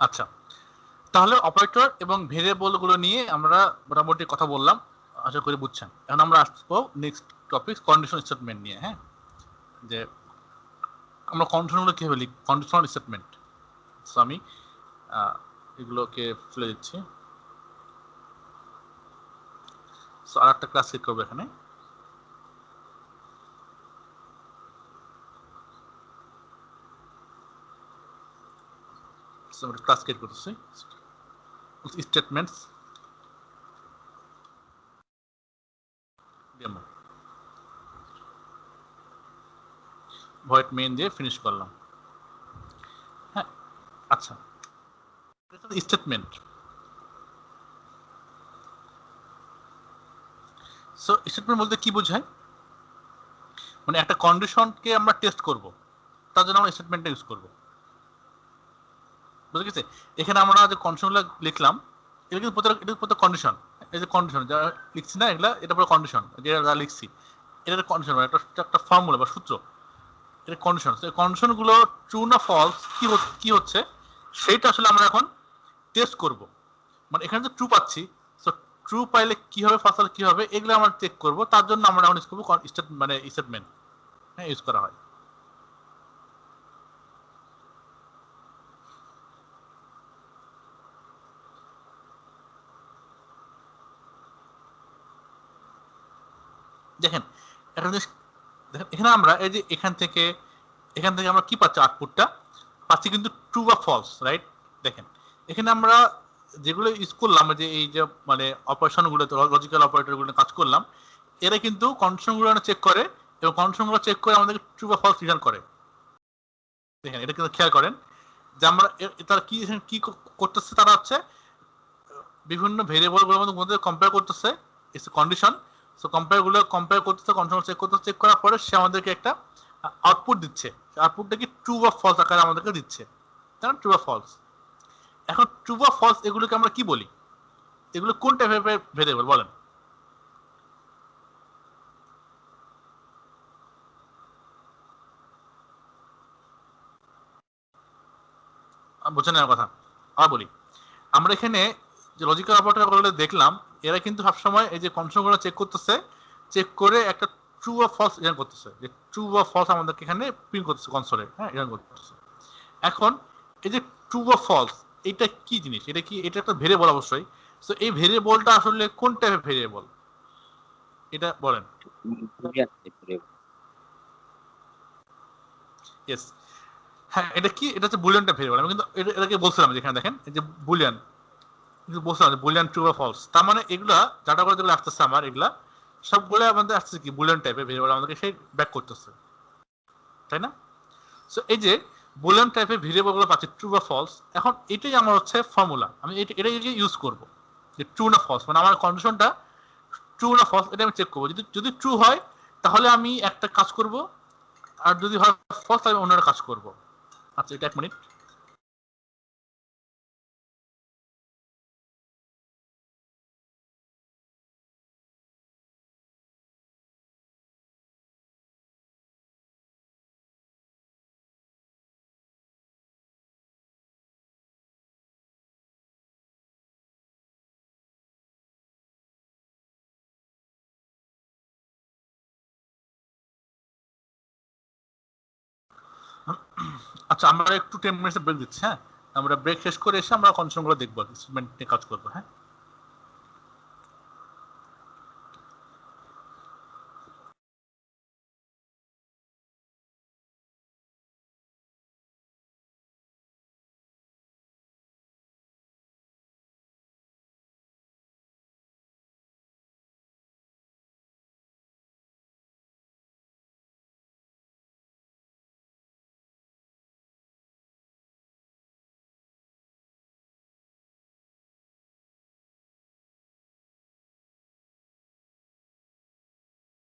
আচ্ছা, তাহলে অপারেটর এবং ভেরিয়েবল গুলো নিয়ে আমরা মোটামুটি কথা বললাম, আশা করি বুঝছেন। এখন আমরা আসবো নেক্সট টপিক, কন্ডিশন স্টেটমেন্ট নিয়ে। হ্যাঁ, যে আমরা কন্ডিশনগুলো কিভাবে লিখি, কন্ডিশনাল স্টেটমেন্ট। সো আমি এগুলোকে ফেলে দিচ্ছি। সো আর একটা ক্লাস ক্লিক করবো এখানে। সো আমরা ক্লাস ক্রিয়েট করতেছি, স্টেটমেন্টস ডেমো, ভয়েড মেইন দিয়ে ফিনিশ করলাম। হ্যাঁ, আচ্ছা, স্টেটমেন্ট। সো স্টেটমেন্ট বলতে কি বোঝায়? মানে একটা কন্ডিশনকে আমরা টেস্ট করব, তার জন্য আমরা স্টেটমেন্টটা ইউজ করব। বুঝে গেছে? এখানে আমরা যে কন্ডিশনগুলো লিখলাম, এটা কিন্তু প্রত্যেক কন্ডিশন, এই যে কন্ডিশন যা লিখছি না এগুলা, এটা পুরো কন্ডিশন, যেটা যা লিখছি এটা কন্ডিশন, একটা ফর্মুলা বা সূত্র, এটা কন্ডিশন। এই কন্ডিশনগুলো ট্রু না ফলস কি হচ্ছে সেইটা আসলে আমরা এখন টেস্ট করব। মানে এখানে যে ট্রু পাচ্ছি, সো ট্রু পাইলে কি হবে, ফলস কি হবে, এগুলো আমরা চেক করব। তার জন্য আমরা এখন ইউজ করব মানে স্টেটমেন্ট, হ্যাঁ, ইউজ করা হয়। দেখেন একটা জিনিস, দেখেন এখানে আমরা এই যে এখান থেকে আমরা কি পাচ্ছি, আউটপুটটা পাচ্ছি কিন্তু ট্রু বা ফলস, রাইট? দেখেন এখানে আমরা যেগুলো ইউজ করলাম, যে এই যে মানে অপারেশনগুলো, লজিক্যাল অপারেটরগুলো কাজ করলাম, এরা কিন্তু কন্ডিশনগুলো চেক করে এবং কন্ডিশনগুলো চেক করে আমাদেরকে ট্রু বা ফলস রিটার্ন করে। দেখেন এটা কিন্তু খেয়াল করেন যে আমরা তারা কি করতেছে, তারা হচ্ছে বিভিন্ন ভেরিয়েবলগুলোর মধ্যে কম্পেয়ার করতেছে, ইটস কন্ডিশন। সো কম্পেয়ার করতেছে, কন্ডিশন চেক করতেছে, চেক করার পরে সে আমাদেরকে একটা আউটপুট দিচ্ছে। আউটপুটটা কি ট্রু বা ফলস আকারে আমাদেরকে দিচ্ছে, তাই না? ট্রু বা ফলস। এখন ট্রু বা ফলস এগুলোকে আমরা কি বলি? এগুলো কোন টাইপের ভেরিয়েবল বলেন? বুঝছেন না কথা? আবার বলি, আমরা এখানে যে লজিক্যাল অপারেটরগুলো দেখলাম, এরা কিন্তু সবসময় এই যে কন্ডিশনগুলো চেক করতেছে, চেক করে একটা ট্রু বা ফলস রিটার্ন করতেছে, যে ট্রু বা ফলস আমাদেরকে এখানে প্রিন্ট করতেছে কনসোলে, হ্যাঁ, রিটার্ন করতেছে। এখন এই যে ট্রু বা ফলস, এটা কি জিনিস? এটা একটা ভেরিয়েবল অবশ্যই। সো এই ভেরিয়েবলটা আসলে কোন টাইপের ভেরিয়েবল এটা বলেন? বুলিয়ান টাইপের। ইয়েস, হ্যাঁ, এটা কি? এটা হচ্ছে বুলিয়ান টাইপ ভেরিয়েবল। আমি কিন্তু এটাকে বলছিলাম, যেখানে দেখেন এই যে বুলিয়ান, কিন্তু বলছিলাম যে বুলিয়ান ট্রু বা ফলস। তার মানে এগুলা ডাটা করে যেগুলো আসতেছে আমার, এগুলা সবগুলো আমাদের আসতেছে কি বুলিয়ান টাইপের ভেরিয়েবল, আমাদেরকে সেই ব্যাক করতেছে, তাই না? সো এই যে বুলিয়ান টাইপের ভেরিয়েবল গুলো পাচ্ছি ট্রু বা ফলস, এখন এটাই আমার হচ্ছে ফর্মুলা। আমি এটাই ইউজ করব, যে ট্রু না ফলস, মানে আমার কন্ডিশনটা ট্রু না ফলস এটা আমি চেক করবো। যদি ট্রু হয় তাহলে আমি একটা কাজ করব, আর যদি হয় ফলস তাহলে অন্য কাজ করব। আচ্ছা, এটা 1 মিনিট। আচ্ছা, আমরা একটু 10 মিনিটস ব্রেক দিচ্ছি, হ্যাঁ? আমরা ব্রেক শেষ করে এসে আমরা কন্ডিশনগুলো দেখবো, স্টেটমেন্ট নিয়ে কাজ করবো, হ্যাঁ?